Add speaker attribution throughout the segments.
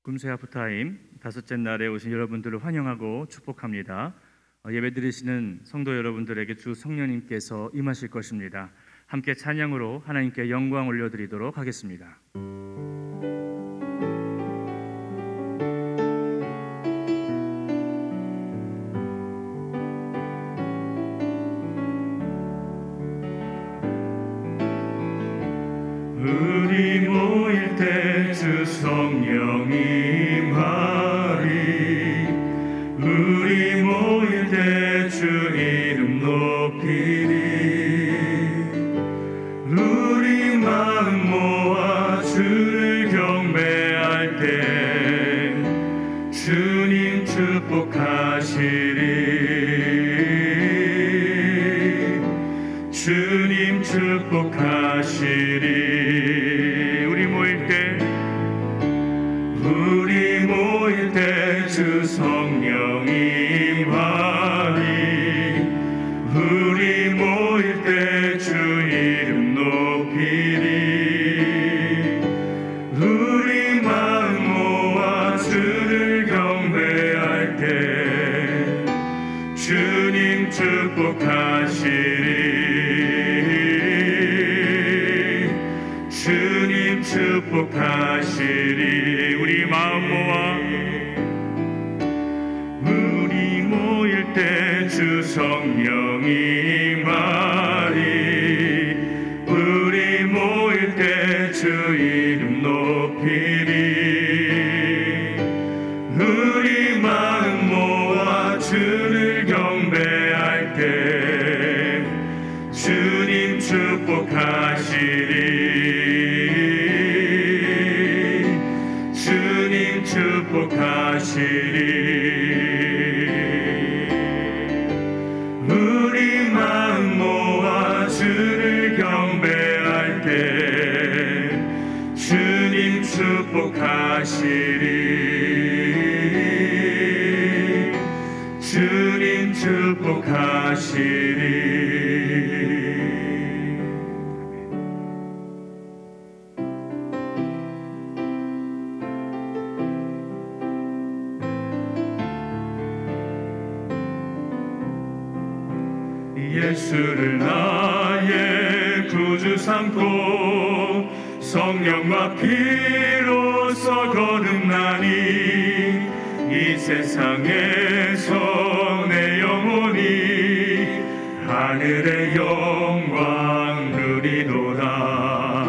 Speaker 1: 금세 하프타임 다섯째 날에 오신 여러분들을 환영하고 축복합니다. 예배 드리시는 성도 여러분들에게 주 성령님께서 임하실 것입니다. 함께 찬양으로 하나님께 영광 올려드리도록 하겠습니다.
Speaker 2: 우리 모일 때 주 성령이 임하리. 우리 모일 때 주 이름 높이리. 우리 마음 모아 주를 경배할 때 주님 축복하시리. 주님 축복하시리. 우리 모일 때 주 성령이 임하리. 우리 모일 때 주 이름 높이리. 우리 마음 모아 주를 경배할 때 주님 축복하시리. 주님 축복하시리. 우리 마음 모아 우리 모일 때 주 성령이 임하리. 우리 모일 때 주 이름 높이리. 우리 마음 모아 주를 경배할 때 주님 축복하시리. 주님 축복하시리. 우리 마음 모아 주를 경배할 때 주님 축복하시리. 주님 축복하시리. 예수를 나의 구주 삼고 성령과 피로써 거듭나니 이 세상에서 내 영혼이 하늘의 영광 누리도다.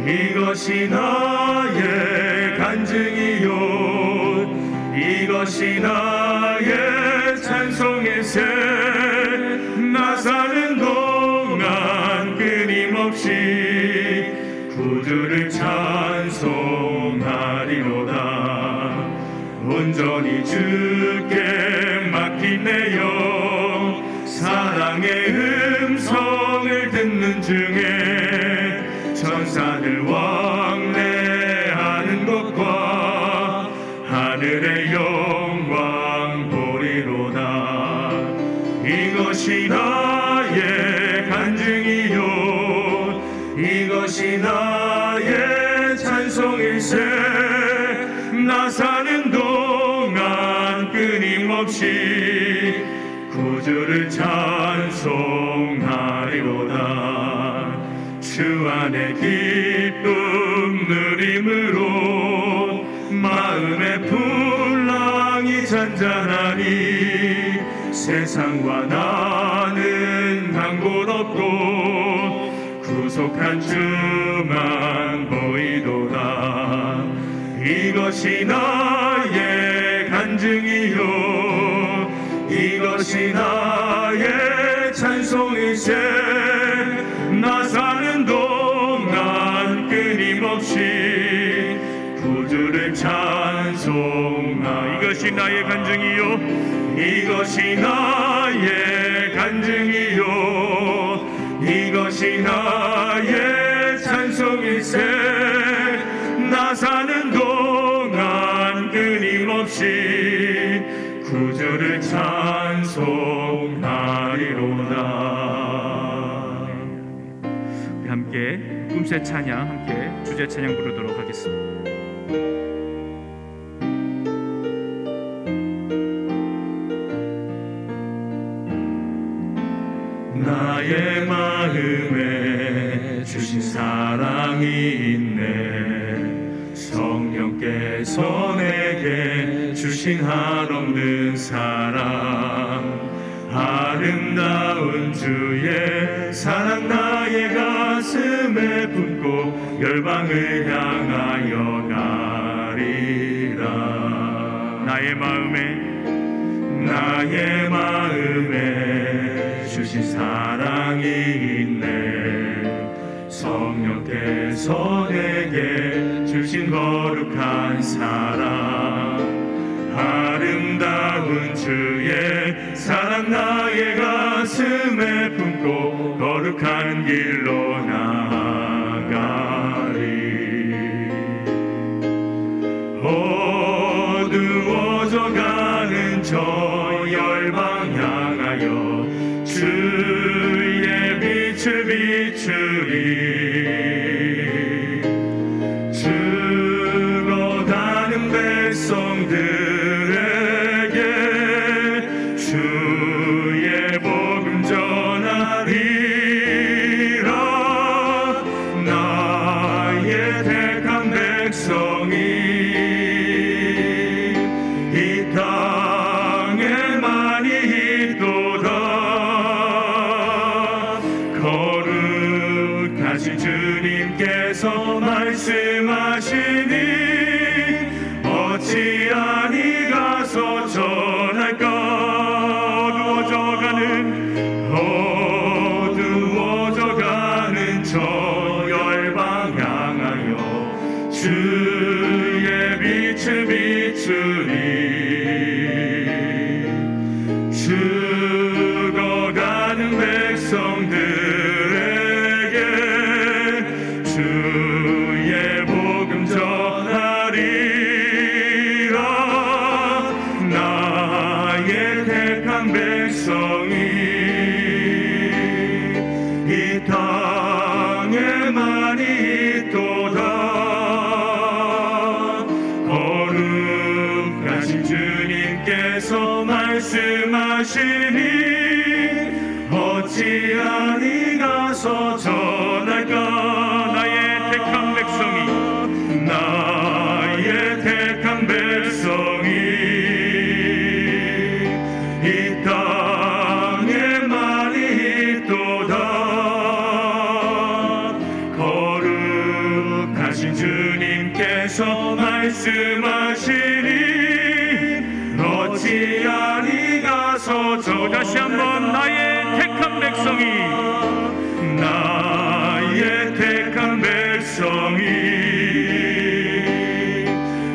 Speaker 2: 이것이 나의 간증이요 이것이 나의 찬송의 새. 나 사는 동안 끊임없이 구주를 찬송하리로다. 온전히 주께 맡긴 내 영 사랑의 음성을 듣는 중에 천사들 왕래하는 것과 하늘의 영광 보리로다. 이것이 나의 간증이요 이것이 나의 찬송일세. 나 사는 동안 끊임없이 구주를 찬송하리로다. 주 안에 기쁨 누림으로 마음의 풍랑이 잔잔하니 세상과 나는 간 곳 없고 구속한 주만 보이도다. 이것이 나의 간증이요 이것이 나의 찬송일세. 나 사는 동안 끊임없이 구주를 찬송하리로다.
Speaker 1: 이것이 나의 간증이요
Speaker 2: 이것이 나의 간증이요 이것이 나의 찬송일세 나 사는 동안 끊임없이 구주를 찬송하리로다.
Speaker 1: 우리 함께 꿈새 찬양, 함께 주제 찬양 부르도록 하겠습니다.
Speaker 2: 나의 마음에 주신 사랑이 있네 성령께서 내게 주신 한없는 사랑 아름다운 주의 사랑 나의 가슴에 품고 열방을 향하여 가리라.
Speaker 1: 나의
Speaker 2: 마음에 주신 사랑이 있네 성령께서 내게 주신 거룩한 사랑 아름다운 주의 사랑 나의 가슴에 품고 거룩한 길로 나아가리. 어두워져가는 저 열방 향하여 주의 빛을 비추리. 죽어가는 백성들에게 주의 복음 전하리라. 나의 택한 백성이 이 땅에 많이 있도다. 거룩하신 주님께서 말씀하시니 어찌하니 가서 전할까. 어두워져가는 저 열방 향하여 주의 빛을 비추리. 죽어가는 백성들에게 주의 복음 전하리라. 나의 택한 백성이 이 땅에 많이 있도다. 거룩하신 주님께서 말씀하시니 어찌하니 가서 전할까.
Speaker 1: 나의 택한 백성이
Speaker 2: 이 땅에 많이 있도다. 거룩하신 주님께서 말씀하시니 어찌하니 가서
Speaker 1: 다시 한번 나의 택한 백성이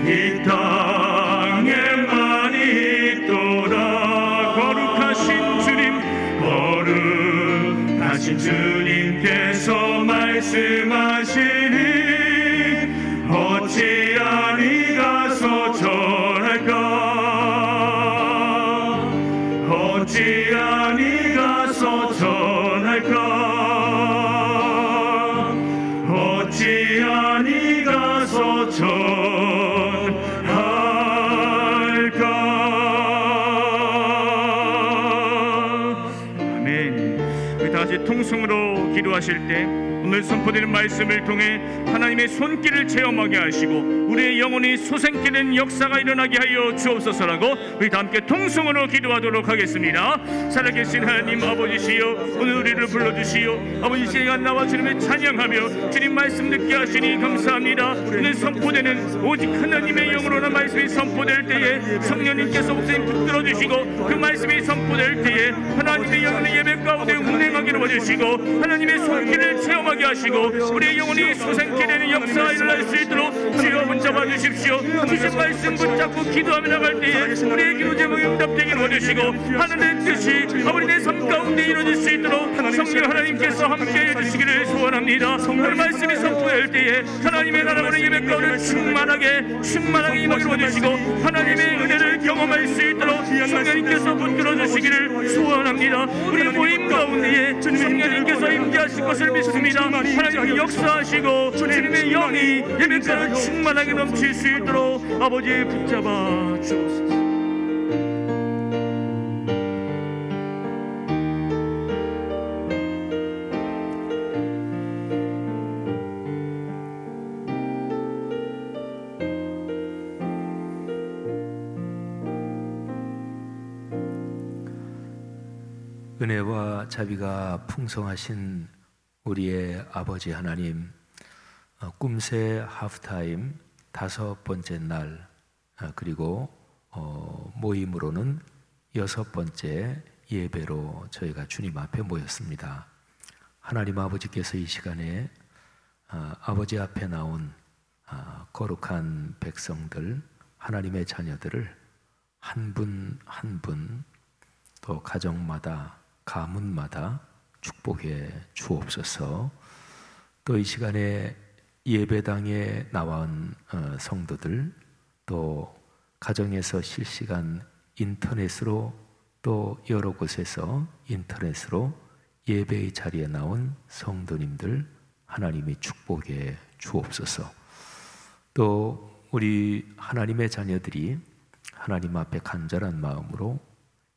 Speaker 2: 이 땅에 많이 있도다. 거룩하신 주님께서 말씀하시니 어찌하니 가서 전할까. 어찌하니 가서 전할까. 어찌하니 가서 전할까.
Speaker 1: 아멘. 우리 다시 통성으로 기도하실 때 오늘 선포되는 말씀을 통해 하나님의 손길을 체험하게 하시고 우리의 영혼이 솟아나는 역사가 일어나게 하여 주옵소서라고 우리 다 함께 통성으로 기도하도록 하겠습니다. 살아계신 하나님 아버지시여, 오늘 우리를 불러주시오. 아버지, 시간 나와 주님을 찬양하며 주님 말씀 듣게 하시니 감사합니다. 오늘 선포되는 오직 하나님의 영으로나 말씀이 선포될 때에 성령님께서 목소리 붙들어 주시고 그 말씀이 선포될 때에 하나님의 영혼의 예배 가운데 운행하기로 해주시고 하나님의 손길을 체험하게 하시고 우리의 영혼이 솟아나게 되는 역사가 일어날 수 있도록 주여 붙잡아 주십시오. 주신 말씀 붙잡고 기도하며 나갈 때에 우리의 기도 제목이 응답되게 도와주시고 하나님의 뜻이 아버지 내 삶 가운데 이루어질 수 있도록 성령 하나님께서 함께해 주시기를 소원합니다. 오늘 말씀이 선포될 때에 하나님의 나라와는 예배 가운데 충만하게 임하게 도와주시고 하나님의 은혜를 경험할 수 있도록 성령님께서 붙들어 주시기를 소원합니다. 우리 모임 가운데에 성령님께서 임재하실 것을 믿습니다. 하나님 역사하시고 주님의 영이 예배가를 충만하게 넘칠 수 있도록 아버지 붙잡아 주옵소서.
Speaker 3: 은혜와 자비가 풍성하신 우리의 아버지 하나님, 꿈새 하프타임 5번째 날, 그리고 모임으로는 6번째 예배로 저희가 주님 앞에 모였습니다. 하나님 아버지께서 이 시간에 아버지 앞에 나온 거룩한 백성들, 하나님의 자녀들을 한 분 한 분 또 가정마다 가문마다 축복해 주옵소서. 또 이 시간에 예배당에 나온 성도들, 또 가정에서 실시간 인터넷으로, 또 여러 곳에서 인터넷으로 예배의 자리에 나온 성도님들 하나님이 축복해 주옵소서. 또 우리 하나님의 자녀들이 하나님 앞에 간절한 마음으로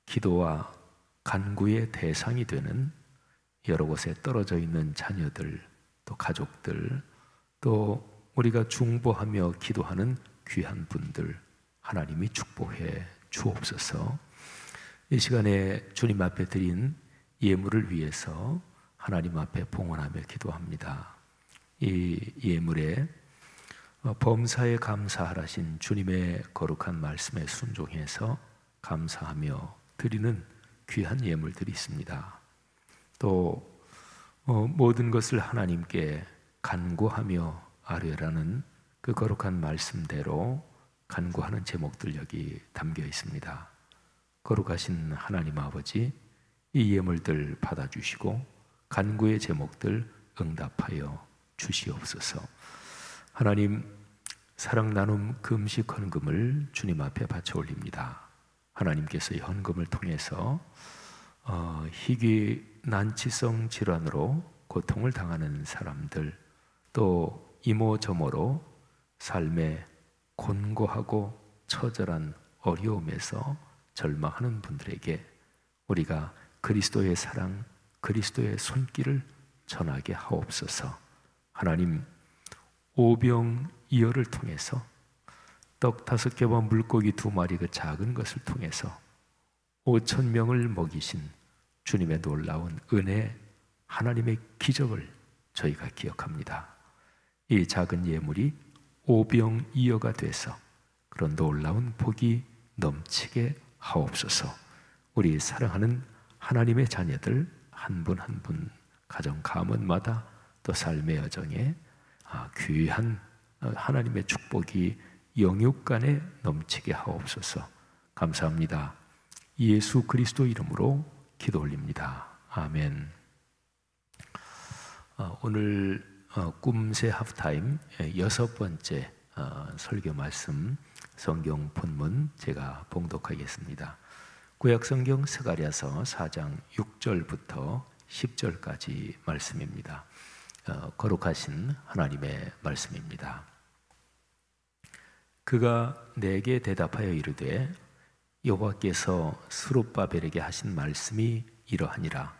Speaker 3: 기도와 간구의 대상이 되는 여러 곳에 떨어져 있는 자녀들, 또 가족들, 또 우리가 중보하며 기도하는 귀한 분들 하나님이 축복해 주옵소서. 이 시간에 주님 앞에 드린 예물을 위해서 하나님 앞에 봉헌하며 기도합니다. 이 예물에 범사에 감사하라신 주님의 거룩한 말씀에 순종해서 감사하며 드리는 귀한 예물들이 있습니다. 또 모든 것을 하나님께 간구하며 아뢰라는 그 거룩한 말씀대로 간구하는 제목들 여기 담겨 있습니다. 거룩하신 하나님 아버지, 이 예물들 받아주시고 간구의 제목들 응답하여 주시옵소서. 하나님, 사랑 나눔 금식 헌금을 주님 앞에 바쳐 올립니다. 하나님께서 이 헌금을 통해서 희귀 난치성 질환으로 고통을 당하는 사람들, 또 이모저모로 삶에 곤고하고 처절한 어려움에서 절망하는 분들에게 우리가 그리스도의 사랑, 그리스도의 손길을 전하게 하옵소서. 하나님, 오병이어를 통해서 떡 5개와 물고기 2마리 그 작은 것을 통해서 5,000명을 먹이신 주님의 놀라운 은혜, 하나님의 기적을 저희가 기억합니다. 이 작은 예물이 오병이어가 돼서 그런 놀라운 복이 넘치게 하옵소서. 우리 사랑하는 하나님의 자녀들 한 분 한 분 가정 가문마다 또 삶의 여정에 귀한 하나님의 축복이 영육간에 넘치게 하옵소서. 감사합니다. 예수 그리스도 이름으로 기도 올립니다. 아멘. 오늘 꿈새 하프타임 6번째 설교 말씀 성경 본문 제가 봉독하겠습니다. 구약성경 스가랴서 4장 6절부터 10절까지 말씀입니다. 거룩하신 하나님의 말씀입니다. 그가 내게 대답하여 이르되 여호와께서 스룹바벨에게 하신 말씀이 이러하니라.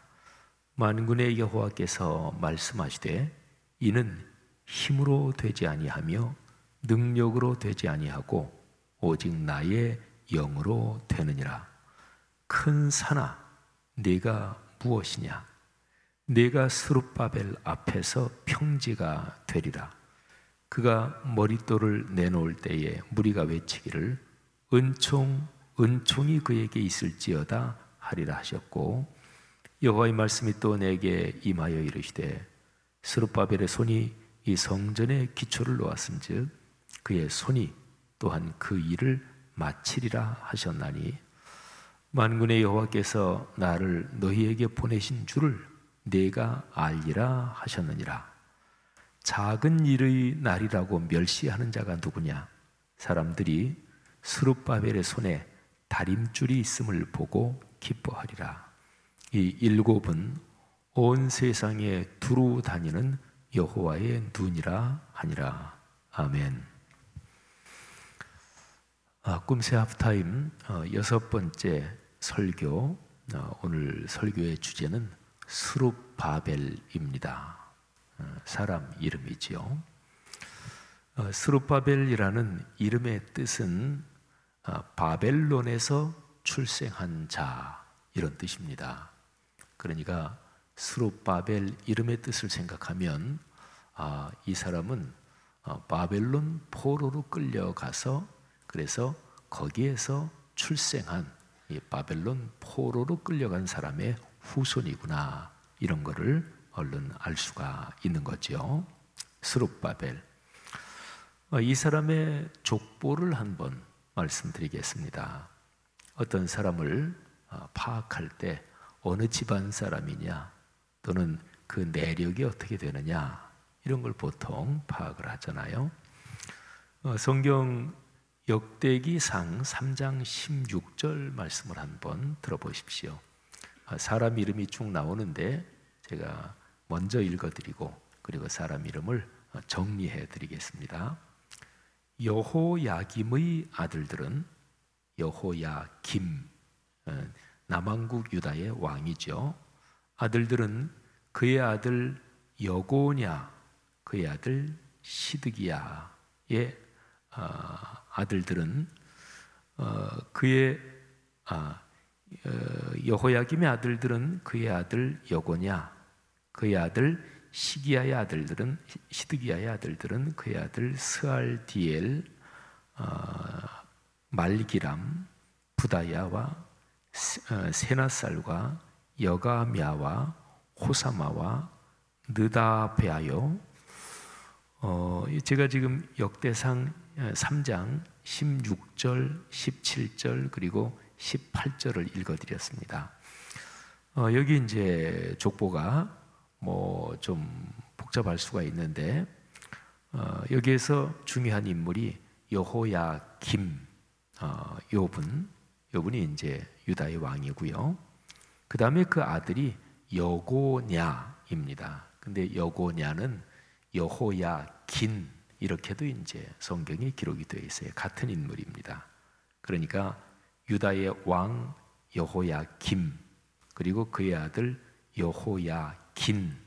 Speaker 3: 만군의 여호와께서 말씀하시되 이는 힘으로 되지 아니하며 능력으로 되지 아니하고 오직 나의 영으로 되느니라. 큰 산아, 네가 무엇이냐? 네가 스룹바벨 앞에서 평지가 되리라. 그가 머릿돌을 내놓을 때에 무리가 외치기를 은총이 그에게 있을지어다 하리라 하셨고, 여호와의 말씀이 또 내게 임하여 이르시되 스룹바벨의 손이 이 성전의 기초를 놓았은즉 그의 손이 또한 그 일을 마치리라 하셨나니 만군의 여호와께서 나를 너희에게 보내신 줄을 내가 알리라 하셨느니라. 작은 일의 날이라고 멸시하는 자가 누구냐? 사람들이 스룹바벨의 손에 다림줄이 있음을 보고 기뻐하리라. 이 7은 온 세상에 두루 다니는 여호와의 눈이라 하니라. 아멘. 꿈새 하프타임 6번째 설교, 오늘 설교의 주제는 스룹바벨입니다. 사람 이름이지요. 스룹바벨이라는 이름의 뜻은 바벨론에서 출생한 자, 이런 뜻입니다. 그러니까 스룹바벨 이름의 뜻을 생각하면 이 사람은 바벨론 포로로 끌려가서 그래서 거기에서 출생한 이 바벨론 포로로 끌려간 사람의 후손이구나, 이런 거를 얼른 알 수가 있는 거죠. 스룹바벨. 이 사람의 족보를 한번 말씀드리겠습니다. 어떤 사람을 파악할 때 어느 집안 사람이냐 또는 그 내력이 어떻게 되느냐, 이런 걸 보통 파악을 하잖아요. 성경 역대기상 3장 16절 말씀을 한번 들어보십시오. 사람 이름이 쭉 나오는데 제가 먼저 읽어드리고 그리고 사람 이름을 정리해 드리겠습니다. 여호야김의 아들들은, 여호야김, 남왕국 유다의 왕이죠. 아들들은 그의 아들 여고냐, 그의 아들 시드기야의 아들들은 그의 여호야김의 아들들은 그의 아들 여고냐, 그의 아들 시드기야의 아들들은 그의 아들 스알디엘, 말기람, 부다야와 세나살과 여가미아와 호사마와 느다베아요. 제가 지금 역대상 3장 16절, 17절 그리고 18절을 읽어드렸습니다. 여기 이제 족보가 좀 복잡할 수가 있는데 여기에서 중요한 인물이 여호야김, 요분이 이제 유다의 왕이고요. 그 다음에 그 아들이 여고냐입니다. 근데 여고냐는 여호야긴, 이렇게도 이제 성경에 기록이 되어 있어요. 같은 인물입니다. 그러니까 유다의 왕 여호야김, 그리고 그의 아들 여호야긴,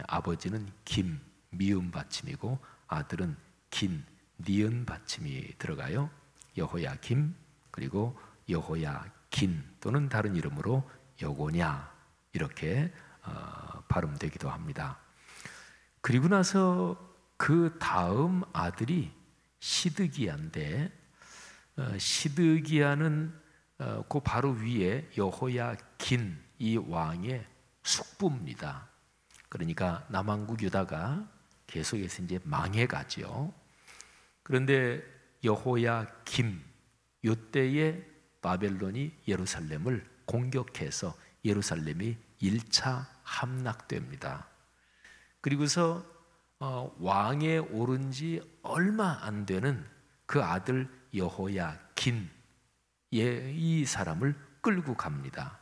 Speaker 3: 아버지는 김, 미음 받침이고 아들은 긴, 니은 받침이 들어가요. 여호야김, 그리고 여호야긴, 또는 다른 이름으로 여고냐, 이렇게 발음되기도 합니다. 그리고 나서 그 다음 아들이 시드기야인데, 시드기야는 그 바로 위에 여호야긴, 이 왕의 숙부입니다. 그러니까 남왕국 유다가 계속해서 이제 망해가죠. 그런데 여호야김, 이때에 바벨론이 예루살렘을 공격해서 예루살렘이 1차 함락됩니다. 그리고서 왕에 오른 지 얼마 안 되는 그 아들 여호야긴, 이 사람을 끌고 갑니다.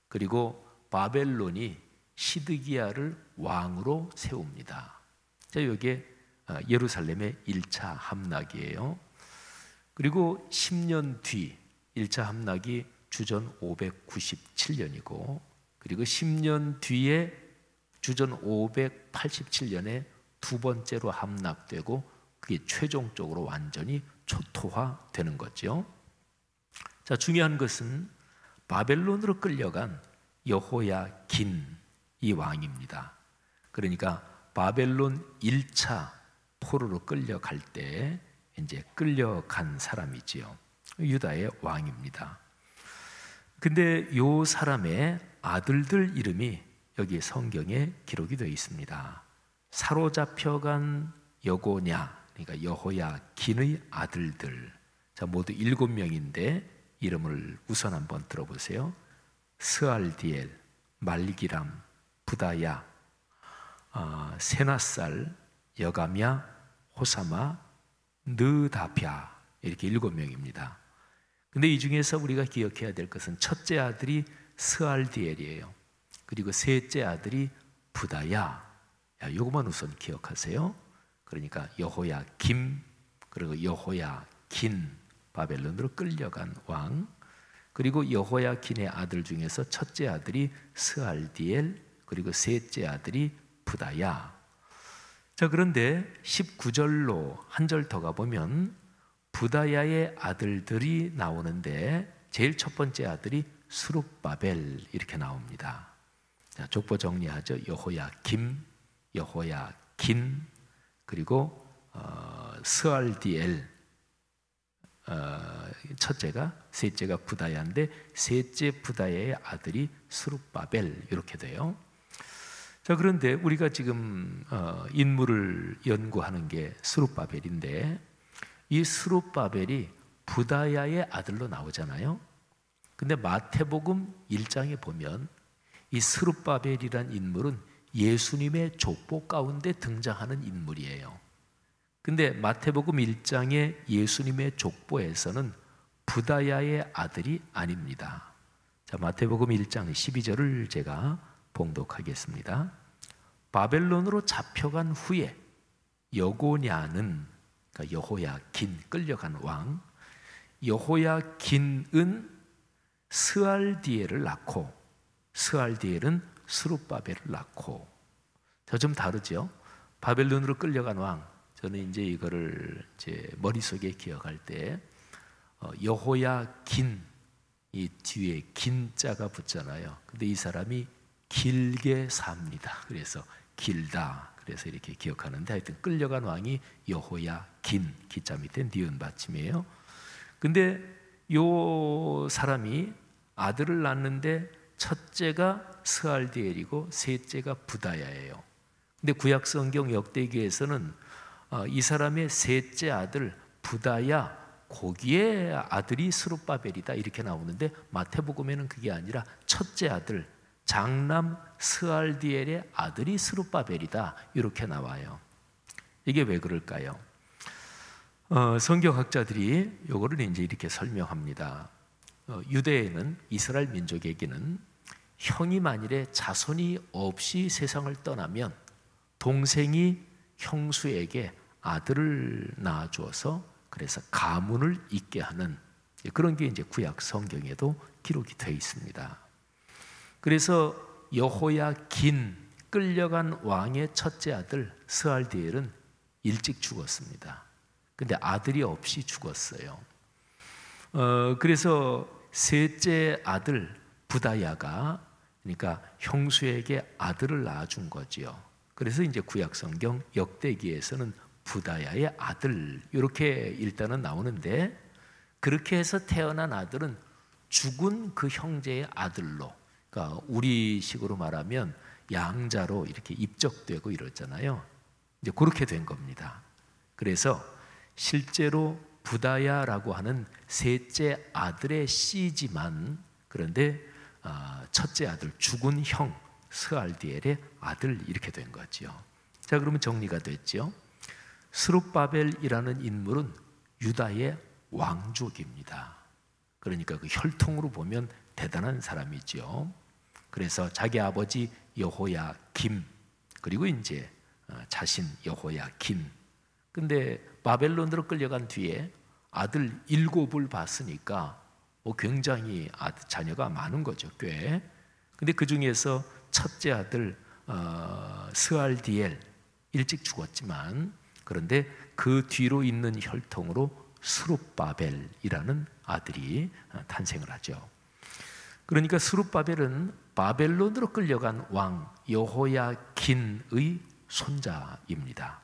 Speaker 3: 그리고 바벨론이 시드기야를 왕으로 세웁니다. 자, 이게 예루살렘의 1차 함락이에요. 그리고 10년 뒤 1차 함락이 주전 597년이고, 그리고 10년 뒤에 주전 587년에 두 번째로 함락되고, 그게 최종적으로 완전히 초토화되는 거죠. 자, 중요한 것은 바벨론으로 끌려간 여호야긴, 이 왕입니다. 그러니까 바벨론 1차 포로로 끌려갈 때 이제 끌려간 사람이지요. 유다의 왕입니다. 근데 이 사람의 아들들 이름이 여기 성경에 기록이 되어 있습니다. 사로잡혀간 여고냐, 그러니까 여호야긴의 아들들, 자 모두 7명인데 이름을 우선 한번 들어보세요. 스알디엘, 말기람, 부다야, 세나살, 여가랴, 호사마, 느다럜, 이렇게 7명입니다. 근데 이 중에서 우리가 기억해야 될 것은 첫째 아들이 스알디엘이에요. 그리고 셋째 아들이 부다야. 요것만 우선 기억하세요. 그러니까 여호야김, 그리고 여호야긴, 바벨론으로 끌려간 왕, 그리고 여호야긴의 아들 중에서 첫째 아들이 스알디엘, 그리고 셋째 아들이 부다야. 자, 그런데 19절로 한 절 더 가보면 부다야의 아들들이 나오는데 제일 첫 번째 아들이 스룹바벨 이렇게 나옵니다. 자, 족보 정리하죠. 여호야김, 여호야긴, 그리고 스알디엘, 첫째가, 셋째가 부다야인데 셋째 부다야의 아들이 스룹바벨 이렇게 돼요. 자, 그런데 우리가 지금 인물을 연구하는 게 스룹바벨인데 이 스룹바벨이 부다야의 아들로 나오잖아요. 근데 마태복음 1장에 보면 이 스룹바벨이란 인물은 예수님의 족보 가운데 등장하는 인물이에요. 근데 마태복음 1장의 예수님의 족보에서는 부다야의 아들이 아닙니다. 자, 마태복음 1장 12절을 제가 봉독하겠습니다. 바벨론으로 잡혀간 후에 여고냐는, 그러니까 여호야긴, 끌려간 왕 여호야긴은 스알디엘을 낳고 스알디엘은 스룹바벨을 낳고. 자, 좀 다르죠? 바벨론으로 끌려간 왕, 저는 이제 이거를 제 머릿속에 기억할 때 여호야긴, 이 뒤에 긴자가 붙잖아요. 근데 이 사람이 길게 삽니다. 그래서 길다. 그래서 이렇게 기억하는데 하여튼 끌려간 왕이 여호야긴, 기자 밑에 니은 받침이에요. 근데 요 사람이 아들을 낳는데 첫째가 스알디엘이고 셋째가 부다야예요. 근데 구약 성경 역대기에서는 이 사람의 셋째 아들 부다야, 거기에 아들이 스룹바벨이다 이렇게 나오는데 마태복음에는 그게 아니라 첫째 아들 장남 스알디엘의 아들이 스룹바벨이다 이렇게 나와요. 이게 왜 그럴까요? 성경학자들이 요거를 이제 이렇게 설명합니다. 유대에는, 이스라엘 민족에게는 형이 만일에 자손이 없이 세상을 떠나면 동생이 형수에게 아들을 낳아주어서 그래서 가문을 잇게 하는 그런 게 이제 구약 성경에도 기록이 되어 있습니다. 그래서 여호야긴, 끌려간 왕의 첫째 아들 스알디엘은 일찍 죽었습니다. 근데 아들이 없이 죽었어요. 그래서 셋째 아들 부다야가, 그러니까 형수에게 아들을 낳아준 거지요. 그래서 이제 구약 성경 역대기에서는 부다야의 아들 이렇게 일단은 나오는데, 그렇게 해서 태어난 아들은 죽은 그 형제의 아들로, 그러니까 우리식으로 말하면 양자로 이렇게 입적되고 이러잖아요. 이제 그렇게 된 겁니다. 그래서 실제로 부다야라고 하는 셋째 아들의 씨지만, 그런데 첫째 아들, 죽은 형 스알디엘의 아들 이렇게 된 거죠. 자, 그러면 정리가 됐죠. 스룹바벨이라는 인물은 유다의 왕족입니다. 그러니까 그 혈통으로 보면 대단한 사람이죠. 그래서 자기 아버지 여호야김, 그리고 이제 자신 여호야긴. 근데 바벨론으로 끌려간 뒤에 아들 7을 봤으니까 굉장히 자녀가 많은 거죠, 꽤. 근데 그 중에서 첫째 아들 스알디엘 일찍 죽었지만, 그런데 그 뒤로 있는 혈통으로 스룹바벨이라는 아들이 탄생을 하죠. 그러니까 스룹바벨은 바벨론으로 끌려간 왕 여호야긴의 손자입니다.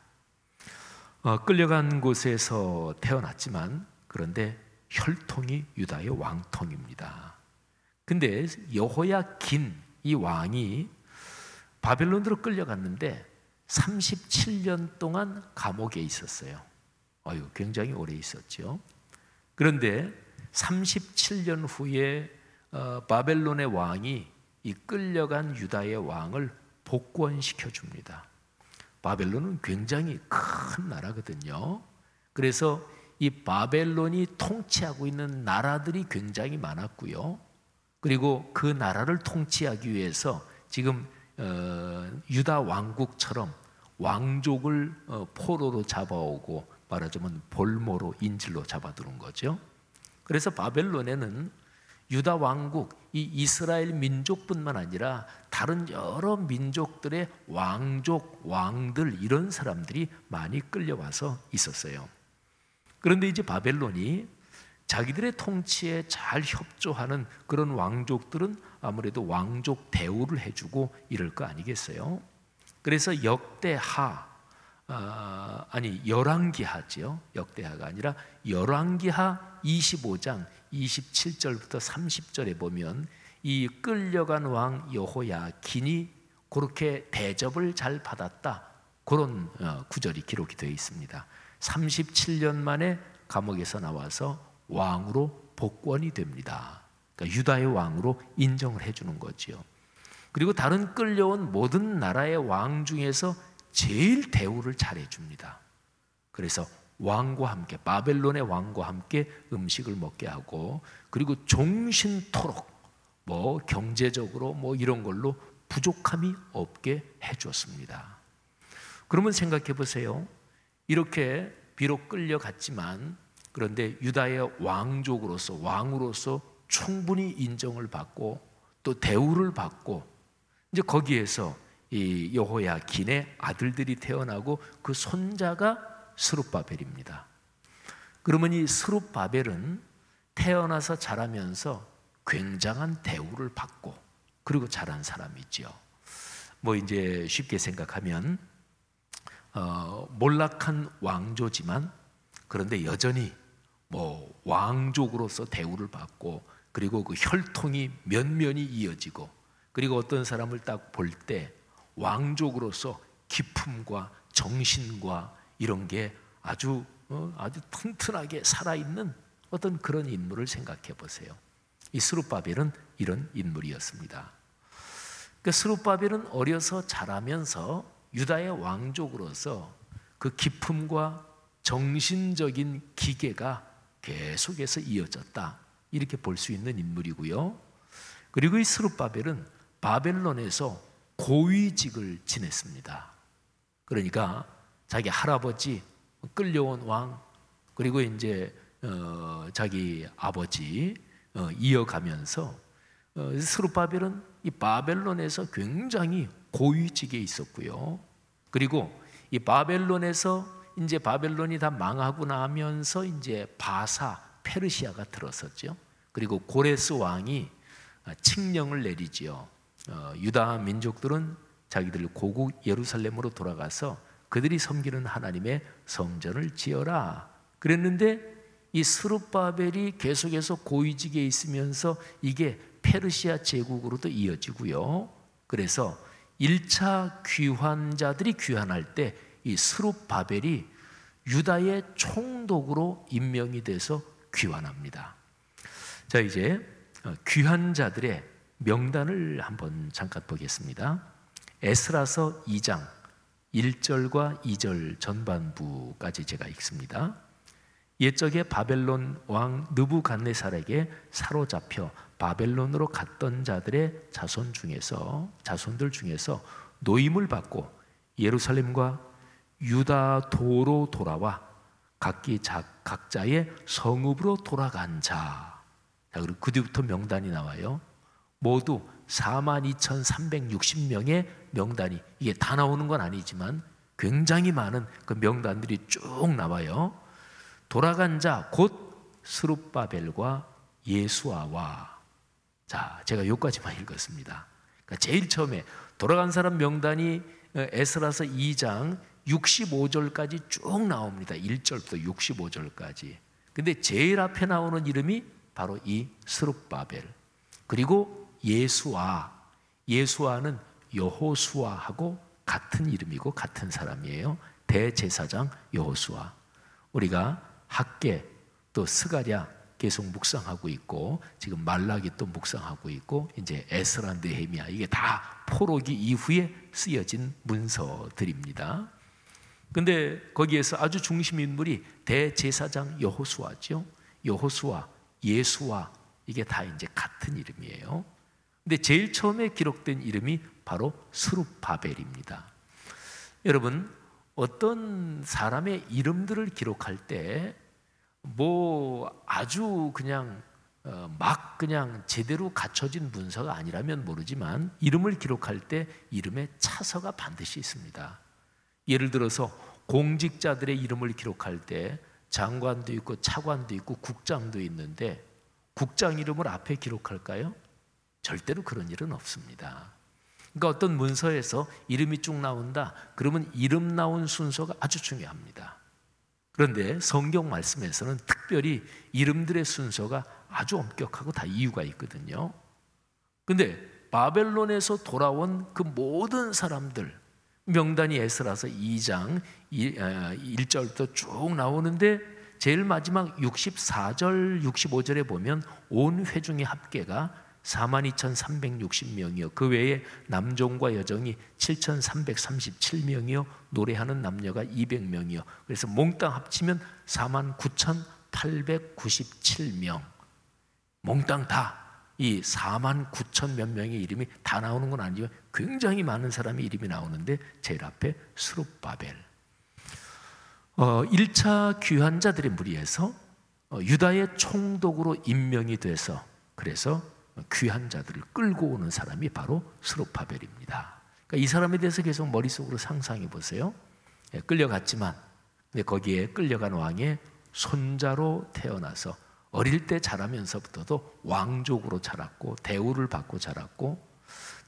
Speaker 3: 끌려간 곳에서 태어났지만, 그런데 혈통이 유다의 왕통입니다. 근데 여호야긴 이 왕이 바벨론으로 끌려갔는데 37년 동안 감옥에 있었어요. 굉장히 오래 있었죠. 그런데 37년 후에 바벨론의 왕이 이 끌려간 유다의 왕을 복권시켜 줍니다. 바벨론은 굉장히 큰 나라거든요. 그래서 이 바벨론이 통치하고 있는 나라들이 굉장히 많았고요. 그리고 그 나라를 통치하기 위해서 지금 유다 왕국처럼 왕족을 포로로 잡아오고 말하자면 볼모로 인질로 잡아두는 거죠. 그래서 바벨론에는 유다 왕국, 이 이스라엘 민족뿐만 아니라 다른 여러 민족들의 왕족, 왕들 이런 사람들이 많이 끌려와서 있었어요. 그런데 이제 바벨론이 자기들의 통치에 잘 협조하는 그런 왕족들은 아무래도 왕족 대우를 해주고 이럴 거 아니겠어요? 그래서 열왕기하죠. 역대하가 아니라 열왕기하 25장 27절부터 30절에 보면 이 끌려간 왕 여호야긴이 그렇게 대접을 잘 받았다, 그런 구절이 기록이 되어 있습니다. 37년 만에 감옥에서 나와서 왕으로 복권이 됩니다. 그러니까 유다의 왕으로 인정을 해주는 거죠. 그리고 다른 끌려온 모든 나라의 왕 중에서 제일 대우를 잘해줍니다. 그래서 왕과 함께, 바벨론의 왕과 함께 음식을 먹게 하고, 그리고 종신토록 경제적으로 이런 걸로 부족함이 없게 해줬습니다. 그러면 생각해 보세요. 이렇게 비록 끌려갔지만 그런데 유다의 왕으로서 충분히 인정을 받고 또 대우를 받고, 이제 거기에서 이 여호야긴의 아들들이 태어나고 그 손자가 스룹바벨입니다. 그러면 이 스룹바벨은 태어나서 자라면서 굉장한 대우를 받고 그리고 자란 사람이죠. 이제 쉽게 생각하면 몰락한 왕조지만 그런데 여전히 왕족으로서 대우를 받고, 그리고 그 혈통이 면면이 이어지고, 그리고 어떤 사람을 딱 볼 때 왕족으로서 기품과 정신과 이런 게 아주 튼튼하게 살아있는 어떤 그런 인물을 생각해 보세요. 이 스룹바벨은 이런 인물이었습니다. 그러니까 스룹바벨은 어려서 자라면서 유다의 왕족으로서 그 기품과 정신적인 기계가 계속해서 이어졌다, 이렇게 볼 수 있는 인물이고요. 그리고 이 스룹바벨은 바벨론에서 고위직을 지냈습니다. 그러니까 자기 할아버지, 끌려온 왕, 그리고 이제 자기 아버지 이어가면서 스룹바벨은 이 바벨론에서 굉장히 고위직에 있었고요. 그리고 이 바벨론에서 이제 바벨론이 다 망하고 나면서 이제 페르시아가 들어섰죠. 그리고 고레스 왕이 칙령을 내리지요. 유다 민족들은 자기들 고국 예루살렘으로 돌아가서 그들이 섬기는 하나님의 성전을 지어라 그랬는데, 이 스룹바벨이 계속해서 고위직에 있으면서 이게 페르시아 제국으로도 이어지고요. 그래서 1차 귀환자들이 귀환할 때 이 스룹바벨이 유다의 총독으로 임명이 돼서 귀환합니다. 자, 이제 귀환자들의 명단을 한번 잠깐 보겠습니다. 에스라서 2장 1절과 2절 전반부까지 제가 읽습니다. 옛적에 바벨론 왕 느부갓네살에게 사로잡혀 바벨론으로 갔던 자들의 자손들 중에서 노임을 받고 예루살렘과 유다도로 돌아와 각자의 성읍으로 돌아간 자. 그리고 그 뒤부터 명단이 나와요. 모두 42,360명의 명단이, 이게 다 나오는 건 아니지만 굉장히 많은 그 명단들이 쭉 나와요. 돌아간 자 곧 스룹바벨과 예수아와. 자, 제가 여기까지만 읽었습니다. 그러니까 제일 처음에 돌아간 사람 명단이 에스라서 2장 65절까지 쭉 나옵니다. 1절부터 65절까지. 근데 제일 앞에 나오는 이름이 바로 이 스룹바벨. 그리고 예수아는 여호수아하고 같은 이름이고 같은 사람이에요. 대제사장 여호수아. 우리가 학개 또 스가랴 계속 묵상하고 있고, 지금 말라기 또 묵상하고 있고, 이제 에스라, 느헤미야, 이게 다 포로기 이후에 쓰여진 문서들입니다. 근데 거기에서 아주 중심 인물이 대제사장 여호수아죠. 여호수아, 예수아, 이게 다 이제 같은 이름이에요. 근데 제일 처음에 기록된 이름이 바로 스룹바벨입니다. 여러분, 어떤 사람의 이름들을 기록할 때 뭐 아주 그냥 막 그냥 제대로 갖춰진 문서가 아니라면 모르지만, 이름을 기록할 때 이름에 차서가 반드시 있습니다. 예를 들어서 공직자들의 이름을 기록할 때 장관도 있고 차관도 있고 국장도 있는데, 국장 이름을 앞에 기록할까요? 절대로 그런 일은 없습니다. 그러니까 어떤 문서에서 이름이 쭉 나온다, 그러면 이름 나온 순서가 아주 중요합니다. 그런데 성경 말씀에서는 특별히 이름들의 순서가 아주 엄격하고 다 이유가 있거든요. 그런데 바벨론에서 돌아온 그 모든 사람들, 명단이 에스라서 2장 1절부터 쭉 나오는데, 제일 마지막 64절 65절에 보면 온 회중의 합계가 42,360명이요 그 외에 남종과 여종이 7,337명이요 노래하는 남녀가 200명이요 그래서 몽땅 합치면 49,897명. 몽땅 다 이 49,000 몇 명의 이름이 다 나오는 건 아니지만 굉장히 많은 사람의 이름이 나오는데, 제일 앞에 스룹바벨. 1차 귀환자들의 무리에서 유다의 총독으로 임명이 돼서, 그래서 귀환자들을 끌고 오는 사람이 바로 스룹바벨입니다. 그러니까 이 사람에 대해서 계속 머릿속으로 상상해 보세요. 끌려갔지만, 근데 거기에 끌려간 왕의 손자로 태어나서 어릴 때 자라면서부터도 왕족으로 자랐고 대우를 받고 자랐고,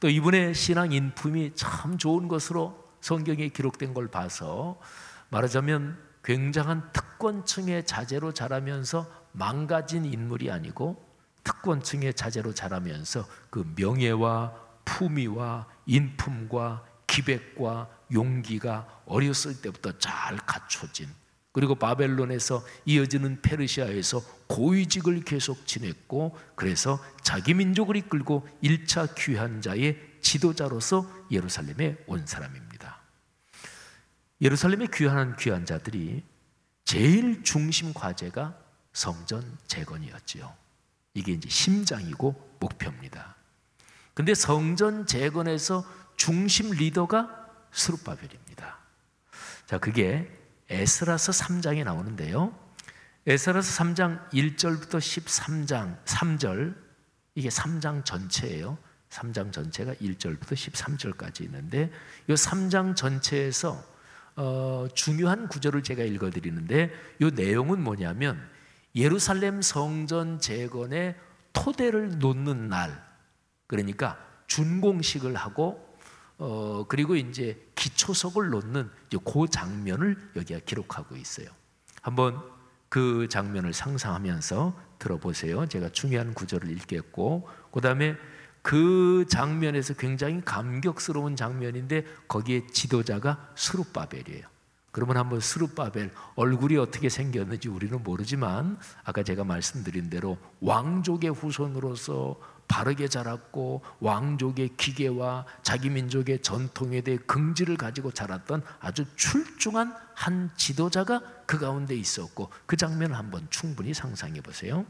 Speaker 3: 또 이분의 신앙 인품이 참 좋은 것으로 성경에 기록된 걸 봐서 말하자면 굉장한 특권층의 자제로 자라면서 망가진 인물이 아니고, 특권층의 자제로 자라면서 그 명예와 품위와 인품과 기백과 용기가 어렸을 때부터 잘 갖춰진, 그리고 바벨론에서 이어지는 페르시아에서 고위직을 계속 지냈고, 그래서 자기 민족을 이끌고 1차 귀환자의 지도자로서 예루살렘에 온 사람입니다. 예루살렘에 귀환한 귀환자들이 제일 중심 과제가 성전 재건이었지요. 이게 이제 심장이고 목표입니다. 근데 성전 재건에서 중심 리더가 스룹바벨입니다. 자, 그게 에스라서 3장에 나오는데요. 에스라서 3장 1절부터 13장 3절, 이게 3장 전체예요. 3장 전체가 1절부터 13절까지 있는데, 이 3장 전체에서 중요한 구절을 제가 읽어드리는데, 이 내용은 뭐냐면 예루살렘 성전 재건의 토대를 놓는 날, 그러니까 준공식을 하고 그리고 이제 기초석을 놓는 이제 그 장면을 여기가 기록하고 있어요. 한번 그 장면을 상상하면서 들어보세요. 제가 중요한 구절을 읽겠고, 그 다음에 그 장면에서 굉장히 감격스러운 장면인데 거기에 지도자가 스룹바벨이에요. 그러면 한번 스룹바벨 얼굴이 어떻게 생겼는지 우리는 모르지만, 아까 제가 말씀드린 대로 왕족의 후손으로서 바르게 자랐고 왕족의 기계와 자기 민족의 전통에 대해 긍지를 가지고 자랐던 아주 출중한 한 지도자가 그 가운데 있었고, 그 장면을 한번 충분히 상상해 보세요.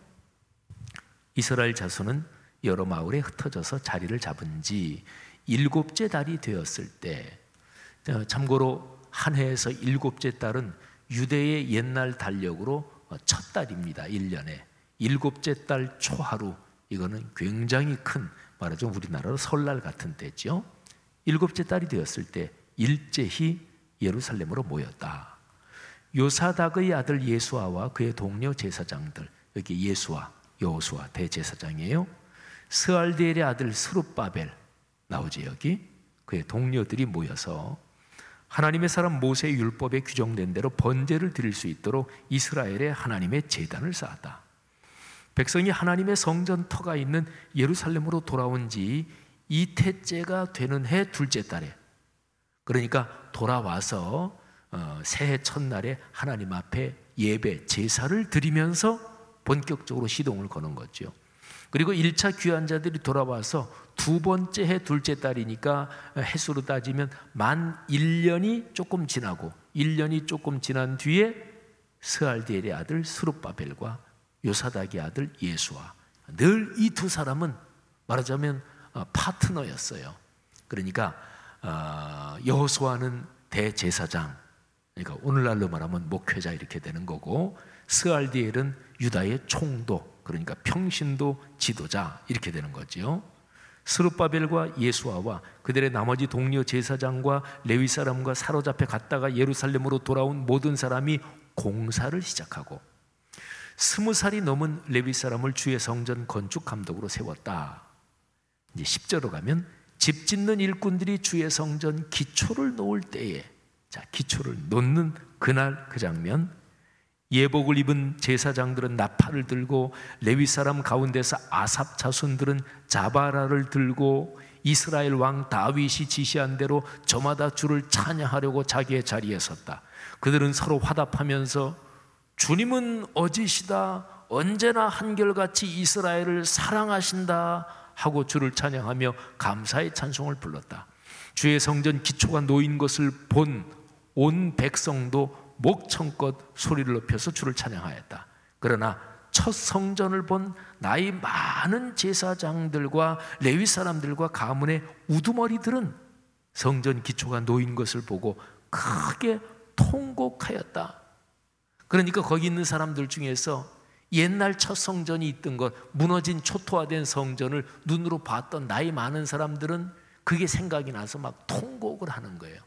Speaker 3: 이스라엘 자손은 여러 마을에 흩어져서 자리를 잡은 지 7째 달이 되었을 때, 참고로 한 해에서 7째 달은 유대의 옛날 달력으로 첫 달입니다. 1년에 7째 달 초하루, 이거는 굉장히 큰, 말하자면 우리나라로 설날 같은 때죠. 7째 달이 되었을 때 일제히 예루살렘으로 모였다. 요사닥의 아들 예수아와 그의 동료 제사장들, 여기 예수아, 여호수아 대제사장이에요. 스알디엘의 아들 스룹바벨 나오지 여기, 그의 동료들이 모여서 하나님의 사람 모세의 율법에 규정된 대로 번제를 드릴 수 있도록 이스라엘에 하나님의 제단을 쌓았다. 백성이 하나님의 성전터가 있는 예루살렘으로 돌아온 지 이태째가 되는 해 둘째 달에, 그러니까 돌아와서 새해 첫날에 하나님 앞에 예배, 제사를 드리면서 본격적으로 시동을 거는 거죠. 그리고 1차 귀환자들이 돌아와서 두 번째 해 둘째 달이니까 해수로 따지면 만 1년이 조금 지나고 1년이 조금 지난 뒤에 스알디엘의 아들 스룹바벨과 요사닥의 아들 예수아, 늘 이 두 사람은 말하자면 파트너였어요. 그러니까 여호수아는 대제사장, 그러니까 오늘날로 말하면 목회자 이렇게 되는 거고, 스알디엘은 유다의 총독, 그러니까 평신도 지도자 이렇게 되는 거죠. 스룹바벨과 예수아와 그들의 나머지 동료 제사장과 레위 사람과 사로잡혀 갔다가 예루살렘으로 돌아온 모든 사람이 공사를 시작하고 20살이 넘은 레위 사람을 주의 성전 건축 감독으로 세웠다. 이제 10절로 가면 집 짓는 일꾼들이 주의 성전 기초를 놓을 때에, 자, 기초를 놓는 그날 그 장면, 예복을 입은 제사장들은 나팔을 들고 레위 사람 가운데서 아삽 자손들은 자바라를 들고 이스라엘 왕 다윗이 지시한 대로 저마다 주를 찬양하려고 자기의 자리에 섰다. 그들은 서로 화답하면서 주님은 어지시다, 언제나 한결같이 이스라엘을 사랑하신다 하고 주를 찬양하며 감사의 찬송을 불렀다. 주의 성전 기초가 놓인 것을 본 온 백성도 목청껏 소리를 높여서 주를 찬양하였다. 그러나 첫 성전을 본 나이 많은 제사장들과 레위 사람들과 가문의 우두머리들은 성전 기초가 놓인 것을 보고 크게 통곡하였다. 그러니까 거기 있는 사람들 중에서 옛날 첫 성전이 있던 것, 무너진 초토화된 성전을 눈으로 봤던 나이 많은 사람들은 그게 생각이 나서 막 통곡을 하는 거예요.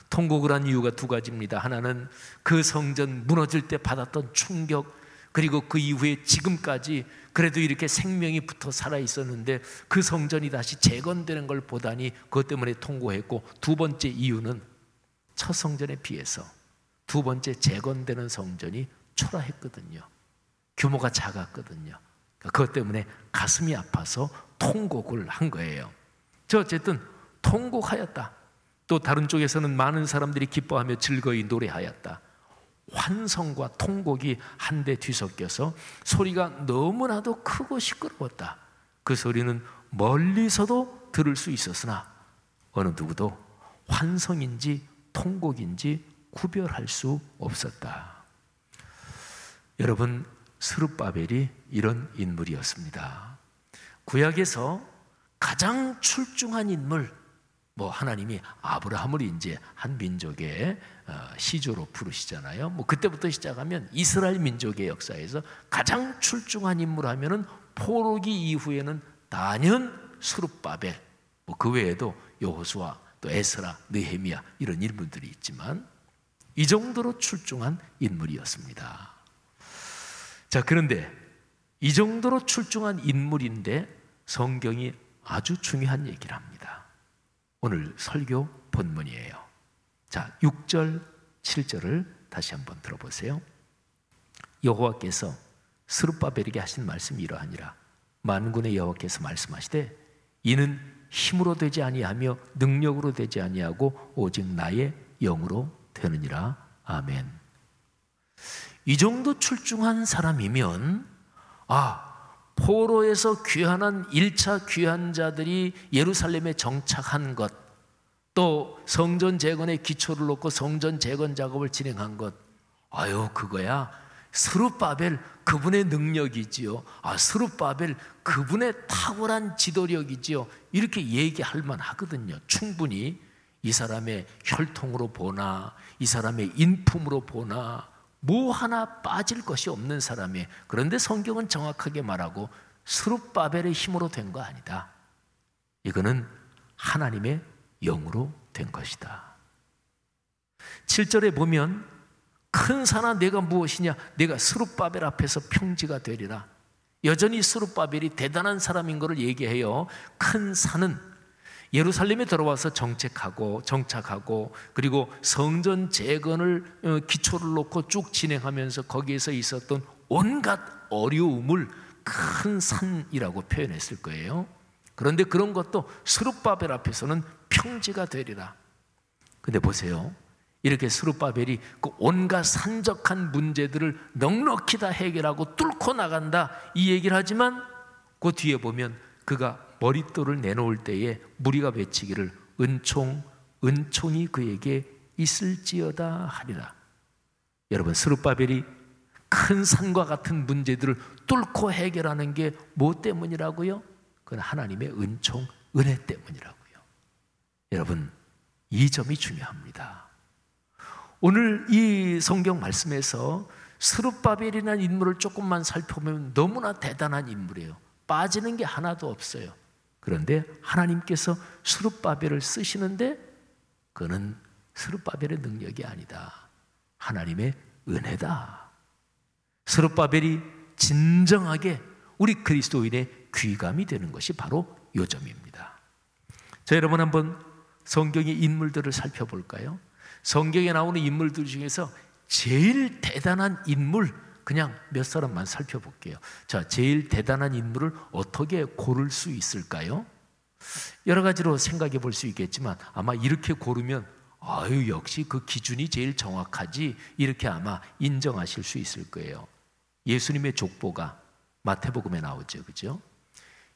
Speaker 3: 통곡을 한 이유가 두 가지입니다. 하나는 그 성전 무너질 때 받았던 충격, 그리고 그 이후에 지금까지 그래도 이렇게 생명이 붙어 살아 있었는데 그 성전이 다시 재건되는 걸 보다니 그것 때문에 통곡했고, 두 번째 이유는 첫 성전에 비해서 두 번째 재건되는 성전이 초라했거든요. 규모가 작았거든요. 그것 때문에 가슴이 아파서 통곡을 한 거예요. 어쨌든 통곡하였다. 또 다른 쪽에서는 많은 사람들이 기뻐하며 즐거이 노래하였다. 환성과 통곡이 한데 뒤섞여서 소리가 너무나도 크고 시끄러웠다. 그 소리는 멀리서도 들을 수 있었으나 어느 누구도 환성인지 통곡인지 구별할 수 없었다. 여러분, 스룹바벨이 이런 인물이었습니다. 구약에서 가장 출중한 인물, 하나님이 아브라함을 이제 한 민족의 시조로 부르시잖아요. 그때부터 시작하면 이스라엘 민족의 역사에서 가장 출중한 인물 하면은 포로기 이후에는 단연 스룹바벨, 그 외에도 여호수아, 또 에스라, 느헤미야 이런 인물들이 있지만 이 정도로 출중한 인물이었습니다. 자, 그런데 이 정도로 출중한 인물인데 성경이 아주 중요한 얘기를 합니다. 오늘 설교 본문이에요. 자, 6절, 7절을 다시 한번 들어보세요. 여호와께서 스룹바벨에게 하신 말씀이 이러하니라. 만군의 여호와께서 말씀하시되 이는 힘으로 되지 아니하며 능력으로 되지 아니하고 오직 나의 영으로 되느니라. 아멘. 이 정도 출중한 사람이면 포로에서 귀환한 1차 귀환자들이 예루살렘에 정착한 것, 또 성전 재건의 기초를 놓고 성전 재건 작업을 진행한 것, 그거야 스룹바벨 그분의 능력이지요. 스룹바벨 그분의 탁월한 지도력이지요. 이렇게 얘기할 만하거든요. 충분히 이 사람의 혈통으로 보나 이 사람의 인품으로 보나 뭐 하나 빠질 것이 없는 사람이에요. 그런데 성경은 정확하게 말하고 스룹바벨의 힘으로 된 거 아니다. 이거는 하나님의 영으로 된 것이다. 7절에 보면 큰 산아 내가 무엇이냐, 내가 스룹바벨 앞에서 평지가 되리라. 여전히 스룹바벨이 대단한 사람인 것을 얘기해요. 큰 산은 예루살렘에 들어와서 정착하고 그리고 성전 재건을 기초를 놓고 쭉 진행하면서 거기에서 있었던 온갖 어려움을 큰 산이라고 표현했을 거예요. 그런데 그런 것도 스룹바벨 앞에서는 평지가 되리라. 근데 보세요. 이렇게 스룹바벨이 그 온갖 산적한 문제들을 넉넉히 다 해결하고 뚫고 나간다 이 얘기를 하지만 그 뒤에 보면 그가 머릿돌을 내놓을 때에 무리가 외치기를 은총이 그에게 있을지어다 하리라. 여러분, 스룹바벨이 큰 산과 같은 문제들을 뚫고 해결하는 게 뭐 때문이라고요? 그건 하나님의 은혜 때문이라고요. 여러분, 이 점이 중요합니다. 오늘 이 성경 말씀에서 스룹바벨이라는 인물을 조금만 살펴보면 너무나 대단한 인물이에요. 빠지는 게 하나도 없어요. 그런데 하나님께서 스룹바벨을 쓰시는데 그는 스룹바벨의 능력이 아니다. 하나님의 은혜다. 스룹바벨이 진정하게 우리 그리스도인의 귀감이 되는 것이 바로 요 점입니다. 자, 여러분 한번 성경의 인물들을 살펴볼까요? 성경에 나오는 인물들 중에서 제일 대단한 인물 그냥 몇 사람만 살펴볼게요. 자, 제일 대단한 인물을 어떻게 고를 수 있을까요? 여러 가지로 생각해 볼 수 있겠지만 아마 이렇게 고르면 아유 역시 그 기준이 제일 정확하지 이렇게 아마 인정하실 수 있을 거예요. 예수님의 족보가 마태복음에 나오죠, 그죠?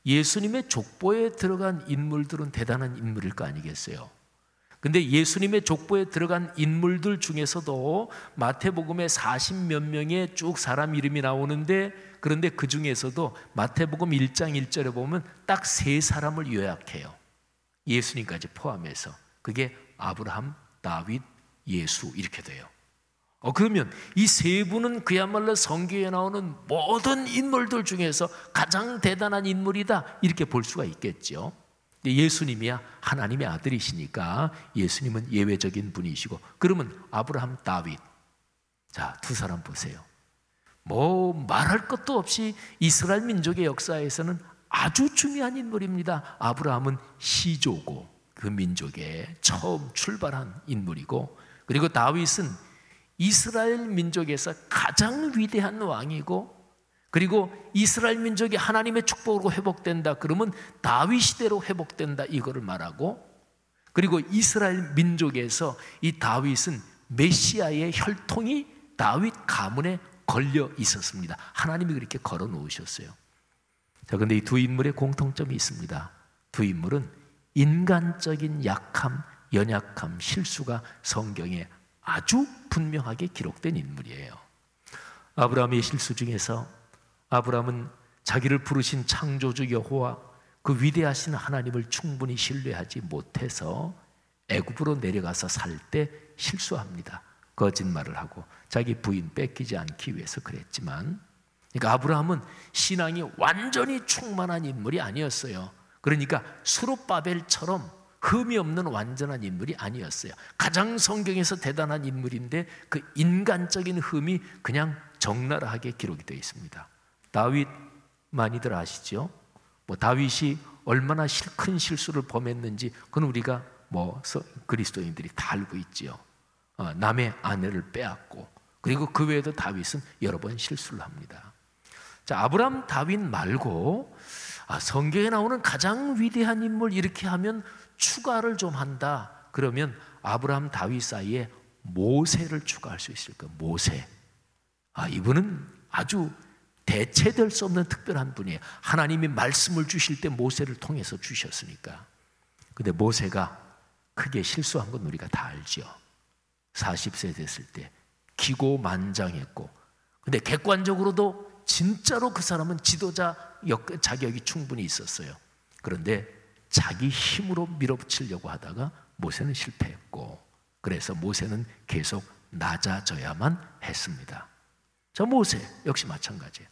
Speaker 3: 예수님의 족보에 들어간 인물들은 대단한 인물일 거 아니겠어요? 근데 예수님의 족보에 들어간 인물들 중에서도 마태복음에 40몇 명의 쭉 사람 이름이 나오는데 그런데 그 중에서도 마태복음 1장 1절에 보면 딱 3사람을 요약해요. 예수님까지 포함해서. 그게 아브라함, 다윗, 예수 이렇게 돼요. 그러면 이 3분은 그야말로 성경에 나오는 모든 인물들 중에서 가장 대단한 인물이다 이렇게 볼 수가 있겠죠. 예수님이야 하나님의 아들이시니까 예수님은 예외적인 분이시고 그러면 아브라함, 다윗 자, 2사람 보세요. 뭐 말할 것도 없이 이스라엘 민족의 역사에서는 아주 중요한 인물입니다. 아브라함은 시조고 그 민족의 처음 출발한 인물이고 그리고 다윗은 이스라엘 민족에서 가장 위대한 왕이고 그리고 이스라엘 민족이 하나님의 축복으로 회복된다 그러면 다윗 시대로 회복된다 이거를 말하고 그리고 이스라엘 민족에서 이 다윗은 메시아의 혈통이 다윗 가문에 걸려 있었습니다. 하나님이 그렇게 걸어 놓으셨어요. 자, 근데 이 두 인물의 공통점이 있습니다. 두 인물은 인간적인 약함, 연약함, 실수가 성경에 아주 분명하게 기록된 인물이에요. 아브라함의 실수 중에서 아브라함은 자기를 부르신 창조주 여호와 그 위대하신 하나님을 충분히 신뢰하지 못해서 애굽으로 내려가서 살 때 실수합니다. 거짓말을 하고 자기 부인 뺏기지 않기 위해서 그랬지만 그러니까 아브라함은 신앙이 완전히 충만한 인물이 아니었어요. 그러니까 스룹바벨처럼 흠이 없는 완전한 인물이 아니었어요. 가장 성경에서 대단한 인물인데 그 인간적인 흠이 그냥 적나라하게 기록이 되어 있습니다. 다윗 많이들 아시죠? 뭐 다윗이 얼마나 큰 실수를 범했는지 그건 우리가 뭐 그리스도인들이 다 알고 있지요. 남의 아내를 빼앗고 그리고 그 외에도 다윗은 여러 번 실수를 합니다. 자, 아브라함, 다윗 말고 성경에 나오는 가장 위대한 인물 이렇게 하면 추가를 좀 한다. 그러면 아브라함, 다윗 사이에 모세를 추가할 수 있을 거예요. 모세. 이분은 아주 대체될 수 없는 특별한 분이에요. 하나님이 말씀을 주실 때 모세를 통해서 주셨으니까. 근데 모세가 크게 실수한 건 우리가 다 알죠. 40세 됐을 때 기고만장했고 근데 객관적으로도 진짜로 그 사람은 지도자 자격이 충분히 있었어요. 그런데 자기 힘으로 밀어붙이려고 하다가 모세는 실패했고 그래서 모세는 계속 낮아져야만 했습니다. 자, 모세 역시 마찬가지예요.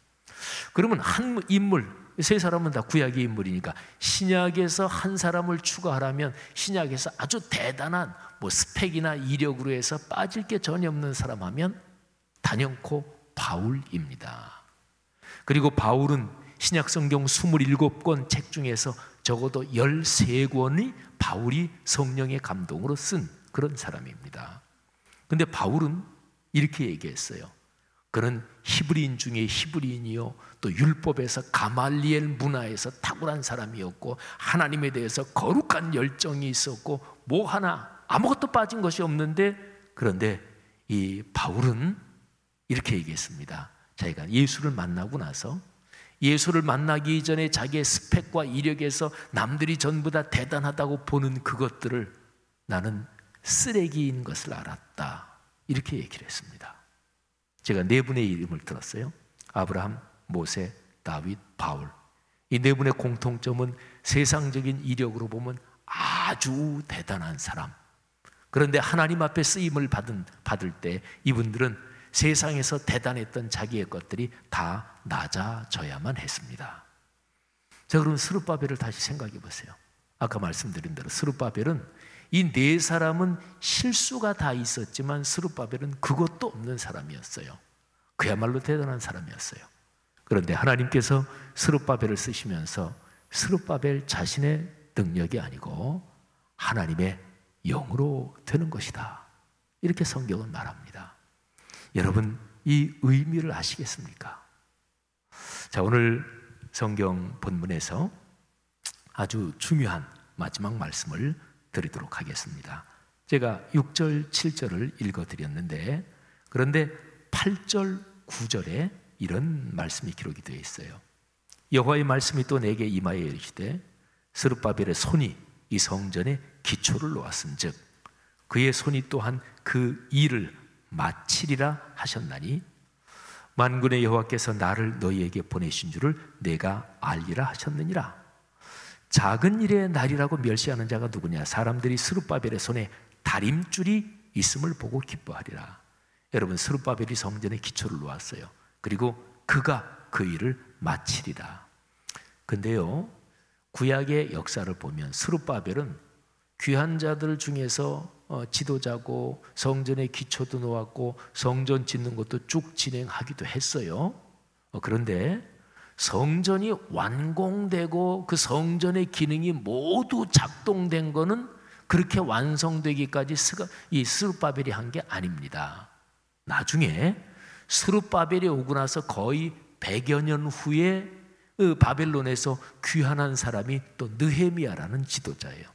Speaker 3: 그러면 한 인물, 3사람은 다 구약의 인물이니까 신약에서 한 사람을 추가하라면 신약에서 아주 대단한 뭐 스펙이나 이력으로 해서 빠질 게 전혀 없는 사람 하면 단연코 바울입니다. 그리고 바울은 신약 성경 27권 책 중에서 적어도 13권이 바울이 성령의 감동으로 쓴 그런 사람입니다. 근데 바울은 이렇게 얘기했어요. 그는 히브리인 중에 히브리인이요 또 율법에서 가말리엘 문화에서 탁월한 사람이었고 하나님에 대해서 거룩한 열정이 있었고 뭐 하나 아무것도 빠진 것이 없는데 그런데 이 바울은 이렇게 얘기했습니다. 자기가 예수를 만나고 나서 예수를 만나기 전에 자기의 스펙과 이력에서 남들이 전부 다 대단하다고 보는 그것들을 나는 쓰레기인 것을 알았다. 이렇게 얘기를 했습니다. 제가 네 분의 이름을 들었어요. 아브라함, 모세, 다윗, 바울. 이 네 분의 공통점은 세상적인 이력으로 보면 아주 대단한 사람. 그런데 하나님 앞에 쓰임을 받을 때 이분들은 세상에서 대단했던 자기의 것들이 다 낮아져야만 했습니다. 자, 그럼 스룹바벨을 다시 생각해 보세요. 아까 말씀드린 대로 스룹바벨은 이 네 사람은 실수가 다 있었지만 스룹바벨은 그것도 없는 사람이었어요. 그야말로 대단한 사람이었어요. 그런데 하나님께서 스룹바벨을 쓰시면서 스룹바벨 자신의 능력이 아니고 하나님의 영으로 되는 것이다. 이렇게 성경은 말합니다. 여러분, 이 의미를 아시겠습니까? 자, 오늘 성경 본문에서 아주 중요한 마지막 말씀을 드리도록 하겠습니다. 제가 6절, 7절을 읽어드렸는데 그런데 8절, 9절에 이런 말씀이 기록이 되어 있어요. 여호와의 말씀이 또 내게 임하여 이르시되 스룹바벨의 손이 이 성전에 기초를 놓았은즉 그의 손이 또한 그 일을 마치리라 하셨나니 만군의 여호와께서 나를 너희에게 보내신 줄을 내가 알리라 하셨느니라. 작은 일의 날이라고 멸시하는 자가 누구냐? 사람들이 스룹바벨의 손에 다림줄이 있음을 보고 기뻐하리라. 여러분, 스룹바벨이 성전에 기초를 놓았어요. 그리고 그가 그 일을 마치리라. 근데요, 구약의 역사를 보면 스룹바벨은 귀한 자들 중에서 지도자고 성전의 기초도 놓았고 성전 짓는 것도 쭉 진행하기도 했어요. 그런데 성전이 완공되고 그 성전의 기능이 모두 작동된 거는 그렇게 완성되기까지 이 스룹바벨이 한 게 아닙니다. 나중에 스룹바벨이 오고 나서 거의 100여 년 후에 바벨론에서 귀환한 사람이 또 느헤미야라는 지도자예요.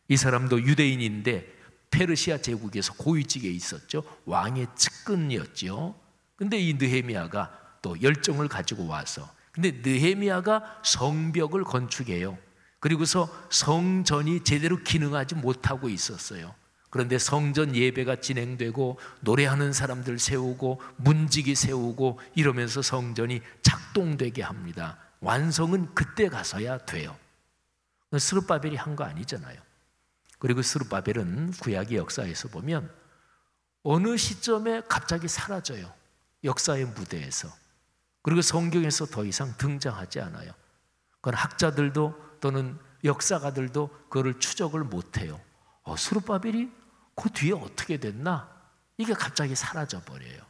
Speaker 3: 이 사람도 유대인인데 페르시아 제국에서 고위직에 있었죠. 왕의 측근이었죠. 근데 이 느헤미야가 또 열정을 가지고 와서 근데 느헤미야가 성벽을 건축해요. 그리고서 성전이 제대로 기능하지 못하고 있었어요. 그런데 성전 예배가 진행되고 노래하는 사람들 세우고 문지기 세우고 이러면서 성전이 작동되게 합니다. 완성은 그때 가서야 돼요. 스룹바벨이 한 거 아니잖아요. 그리고 스룹바벨은 구약의 역사에서 보면 어느 시점에 갑자기 사라져요. 역사의 무대에서. 그리고 성경에서 더 이상 등장하지 않아요. 그건 학자들도 또는 역사가들도 그거를 추적을 못해요. 스룹바벨이 그 뒤에 어떻게 됐나? 이게 갑자기 사라져버려요.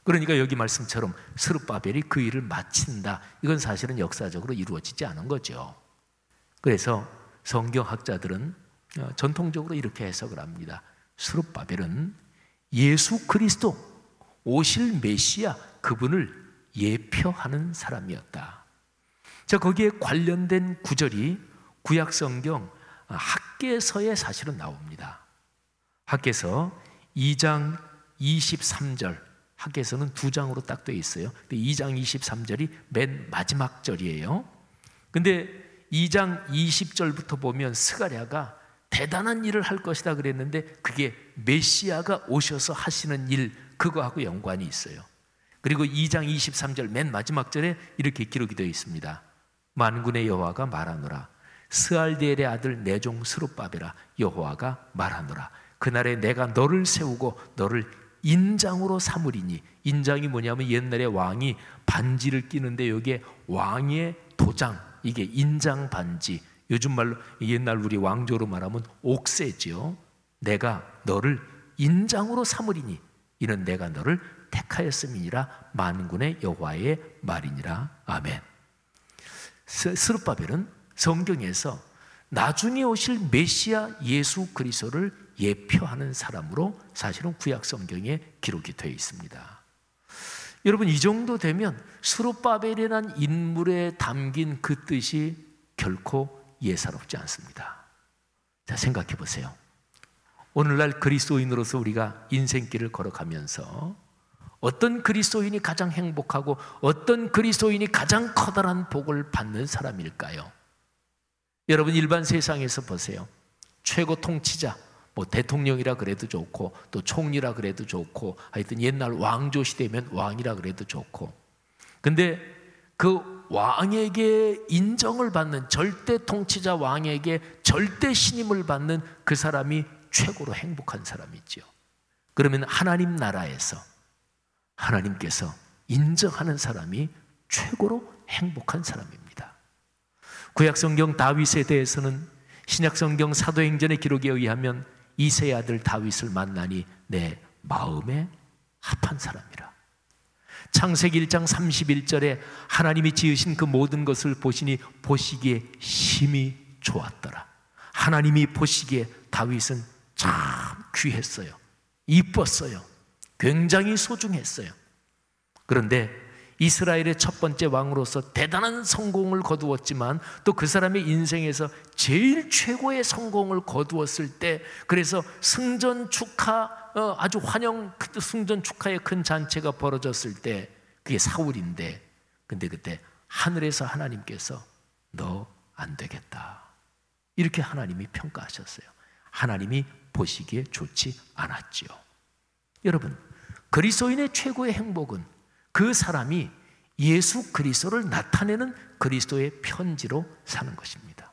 Speaker 3: 그러니까 여기 말씀처럼 스룹바벨이 그 일을 마친다. 이건 사실은 역사적으로 이루어지지 않은 거죠. 그래서 성경학자들은 전통적으로 이렇게 해석을 합니다. 스룹바벨은 예수 그리스도 오실 메시아 그분을 예표하는 사람이었다. 자, 거기에 관련된 구절이 구약 성경 학개서에 사실은 나옵니다. 학개서 2장 23절, 학개서는 2장으로 딱 되어 있어요. 2장 23절이 맨 마지막 절이에요. 근데 2장 20절부터 보면 스가랴가 대단한 일을 할 것이다 그랬는데 그게 메시아가 오셔서 하시는 일, 그거하고 연관이 있어요. 그리고 2장 23절 맨 마지막 절에 이렇게 기록이 되어 있습니다. 만군의 여호와가 말하노라. 스알디엘의 아들 내 종 스룹바벨아, 여호와가 말하노라. 그날에 내가 너를 세우고 너를 인장으로 삼으리니. 인장이 뭐냐면 옛날에 왕이 반지를 끼는데 여기에 왕의 도장, 이게 인장 반지. 요즘 말로 옛날 우리 왕조로 말하면 옥새지요. 내가 너를 인장으로 삼으리니 이는 내가 너를 택하였음이니라. 만군의 여호와의 말이니라. 아멘. 스룹바벨은 성경에서 나중에 오실 메시아 예수 그리스도를 예표하는 사람으로 사실은 구약 성경에 기록이 되어 있습니다. 여러분, 이 정도 되면 스룹바벨이라는 인물에 담긴 그 뜻이 결코 예사롭지 않습니다. 자, 생각해 보세요. 오늘날 그리스도인으로서 우리가 인생길을 걸어가면서 어떤 그리스도인이 가장 행복하고 어떤 그리스도인이 가장 커다란 복을 받는 사람일까요? 여러분, 일반 세상에서 보세요. 최고 통치자, 뭐 대통령이라 그래도 좋고 또 총리라 그래도 좋고 하여튼 옛날 왕조 시대면 왕이라 그래도 좋고, 근데 그 왕에게 인정을 받는, 절대 통치자 왕에게 절대 신임을 받는 그 사람이 최고로 행복한 사람이죠. 그러면 하나님 나라에서 하나님께서 인정하는 사람이 최고로 행복한 사람입니다. 구약성경 다윗에 대해서는 신약성경 사도행전의 기록에 의하면 이새의 아들 다윗을 만나니 내 마음에 합한 사람이라. 창세기 1장 31절에 하나님이 지으신 그 모든 것을 보시니 보시기에 심히 좋았더라. 하나님이 보시기에 다윗은 참 귀했어요. 이뻤어요. 굉장히 소중했어요. 그런데 이스라엘의 첫 번째 왕으로서 대단한 성공을 거두었지만 또 그 사람의 인생에서 제일 최고의 성공을 거두었을 때, 그래서 승전 축하, 아주 환영 승전 축하의 큰 잔치가 벌어졌을 때 그게 사울인데, 근데 그때 하늘에서 하나님께서 너 안 되겠다 이렇게 하나님이 평가하셨어요. 하나님이 보시기에 좋지 않았지요. 여러분, 그리스도인의 최고의 행복은 그 사람이 예수 그리스도를 나타내는 그리스도의 편지로 사는 것입니다.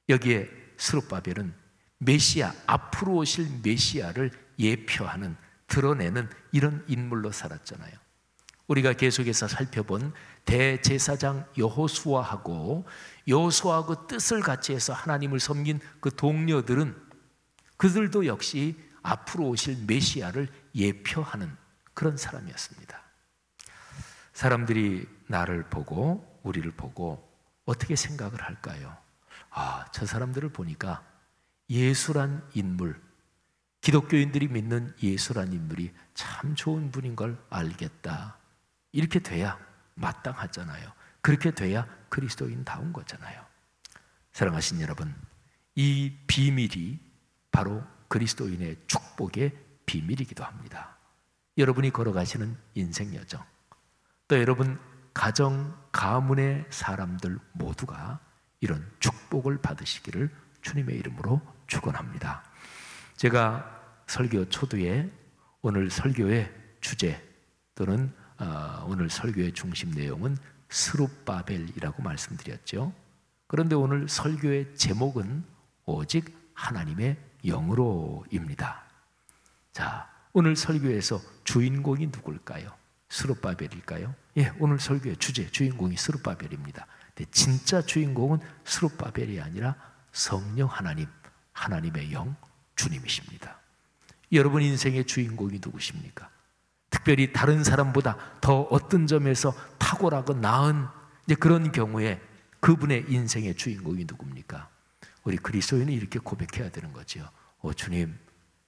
Speaker 3: 여기에 스룹바벨은 메시아, 앞으로 오실 메시아를 예표하는, 드러내는 이런 인물로 살았잖아요. 우리가 계속해서 살펴본 대제사장 여호수아하고 여호수아 그 뜻을 같이 해서 하나님을 섬긴 그 동료들은, 그들도 역시 앞으로 오실 메시아를 예표하는 그런 사람이었습니다. 사람들이 나를 보고 우리를 보고 어떻게 생각을 할까요? 아, 저 사람들을 보니까 예수란 인물, 기독교인들이 믿는 예수란 인물이 참 좋은 분인 걸 알겠다. 이렇게 돼야 마땅하잖아요. 그렇게 돼야 그리스도인다운 거잖아요. 사랑하신 여러분, 이 비밀이 바로 그리스도인의 축복의 비밀이기도 합니다. 여러분이 걸어가시는 인생 여정, 또 여러분 가정, 가문의 사람들 모두가 이런 축복을 받으시기를 주님의 이름으로 축원합니다. 제가 설교 초두에 오늘 설교의 주제 또는 오늘 설교의 중심 내용은 스룹바벨이라고 말씀드렸죠. 그런데 오늘 설교의 제목은 오직 하나님의 영으로입니다. 자, 오늘 설교에서 주인공이 누굴까요? 스룹바벨일까요? 예, 오늘 설교의 주제, 주인공이 스룹바벨입니다. 근데 진짜 주인공은 스룹바벨이 아니라 성령 하나님, 하나님의 영, 주님이십니다. 여러분 인생의 주인공이 누구십니까? 특별히 다른 사람보다 더 어떤 점에서 탁월하고 나은 이제 그런 경우에 그분의 인생의 주인공이 누굽니까? 우리 그리스도인은 이렇게 고백해야 되는 거죠. 주님,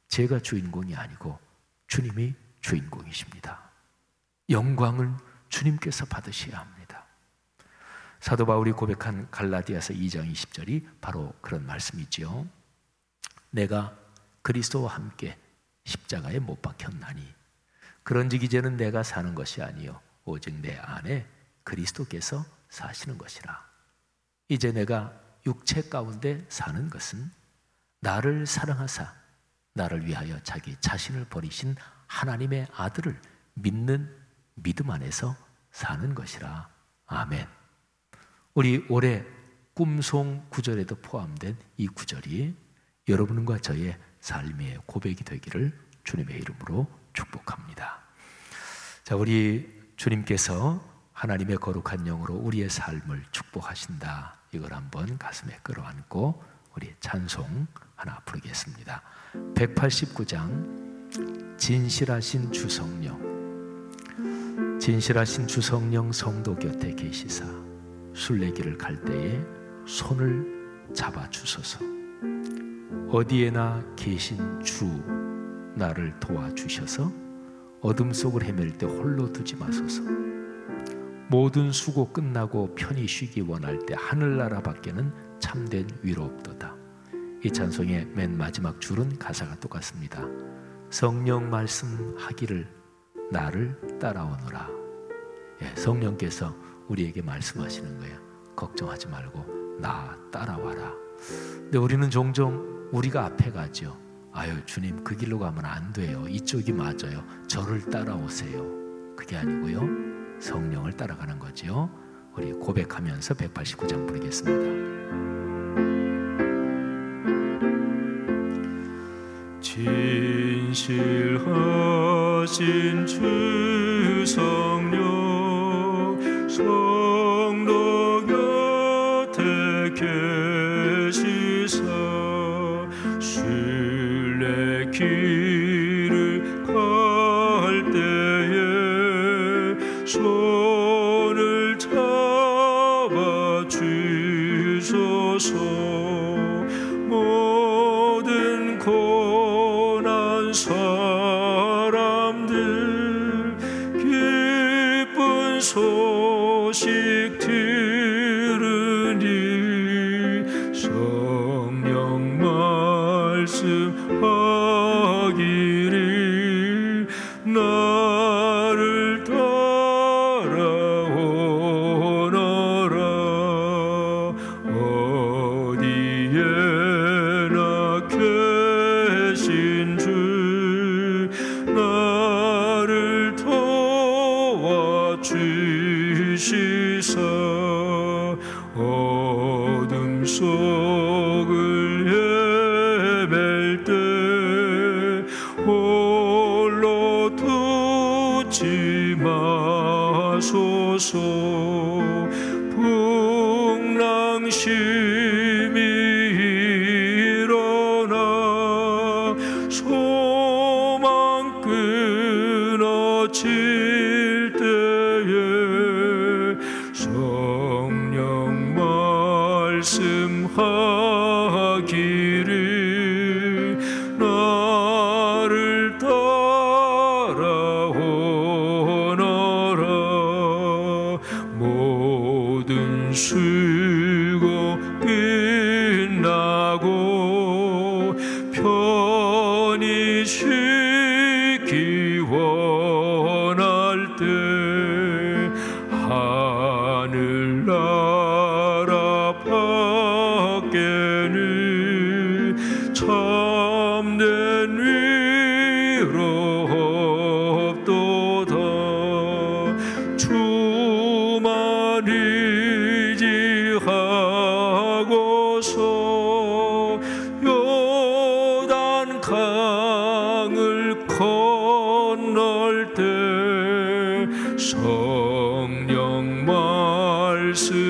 Speaker 3: 제가 주인공이 아니고 주님이 주인공이십니다. 영광은 주님께서 받으셔야 합니다. 사도 바울이 고백한 갈라디아서 2장 20절이 바로 그런 말씀이지요. 내가 그리스도와 함께 십자가에 못 박혔나니 그런즉 이제는 내가 사는 것이 아니요 오직 내 안에 그리스도께서 사시는 것이라. 이제 내가 육체 가운데 사는 것은 나를 사랑하사 나를 위하여 자기 자신을 버리신 하나님의 아들을 믿는 믿음 안에서 사는 것이라. 아멘. 우리 올해 꿈송 구절에도 포함된 이 구절이 여러분과 저의 삶의 고백이 되기를 주님의 이름으로 축복합니다. 자, 우리 주님께서 하나님의 거룩한 영으로 우리의 삶을 축복하신다. 이걸 한번 가슴에 끌어안고 우리 찬송 하나 부르겠습니다. 189장 진실하신 주성령, 진실하신 주성령 성도 곁에 계시사 순례길을 갈 때에 손을 잡아주소서. 어디에나 계신 주 나를 도와주셔서 어둠 속을 헤맬 때 홀로 두지 마소서. 모든 수고 끝나고 편히 쉬기 원할 때 하늘나라 밖에는 참된 위로 없도다. 이 찬송의 맨 마지막 줄은 가사가 똑같습니다. 성령 말씀하기를 나를 따라오너라. 성령께서 우리에게 말씀하시는 거예요. 걱정하지 말고 나 따라와라. 근데 우리는 종종 우리가 앞에 가죠. 아유, 주님 그 길로 가면 안 돼요. 이쪽이 맞아요. 저를 따라오세요. 그게 아니고요, 성령을 따라가는 거죠. 우리 고백하면서 189장 부르겠습니다.
Speaker 2: 진실하신 주 성령, 성도 곁에 계시사 순례 길을 갈 때에 손을 잡아 주소서. 모든 고난 사람들 기쁜 소식 들으니 성령 말씀하기를 나를 따라오너라. 어디에나 계신 주 나를 도와주시사 어둠 속을 헤맬 때 홀로 두지 마소서. 풍랑심이 일어나 소망 끊어질 때에 성령 말씀하기를 나를 따라오너라. 모든 수고 끝나고 편히 쉬기 원할 때 하늘나라 밖에는 참된 위로 없도다. 주만 의지하고서 요단 강을 건널 때 성령 말씀하기를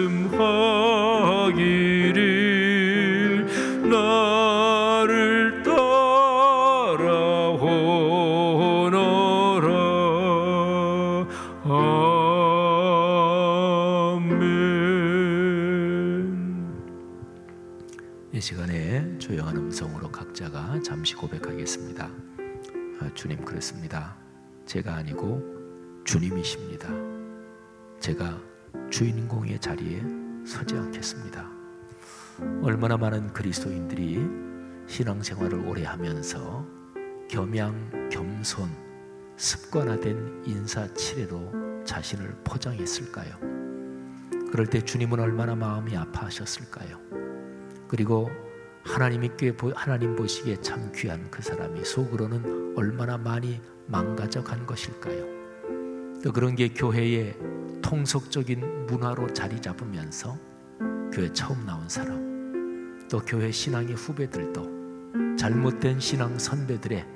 Speaker 2: 나를 따라오너라. 아멘.
Speaker 3: 이 시간에 조용한 음성으로 각자가 잠시 고백하겠습니다. 주님, 그렇습니다. 제가 아니고 주님이십니다. 제가 주인공의 자리에 서지 않겠습니다. 얼마나 많은 그리스도인들이 신앙생활을 오래 하면서 겸양, 겸손, 습관화된 인사치레로 자신을 포장했을까요? 그럴 때 주님은 얼마나 마음이 아파하셨을까요? 그리고 하나님 보시기에 참 귀한 그 사람이 속으로는 얼마나 많이 망가져 간 것일까요? 또 그런 게 교회의 통속적인 문화로 자리 잡으면서 교회 처음 나온 사람, 또 교회 신앙의 후배들도 잘못된 신앙 선배들의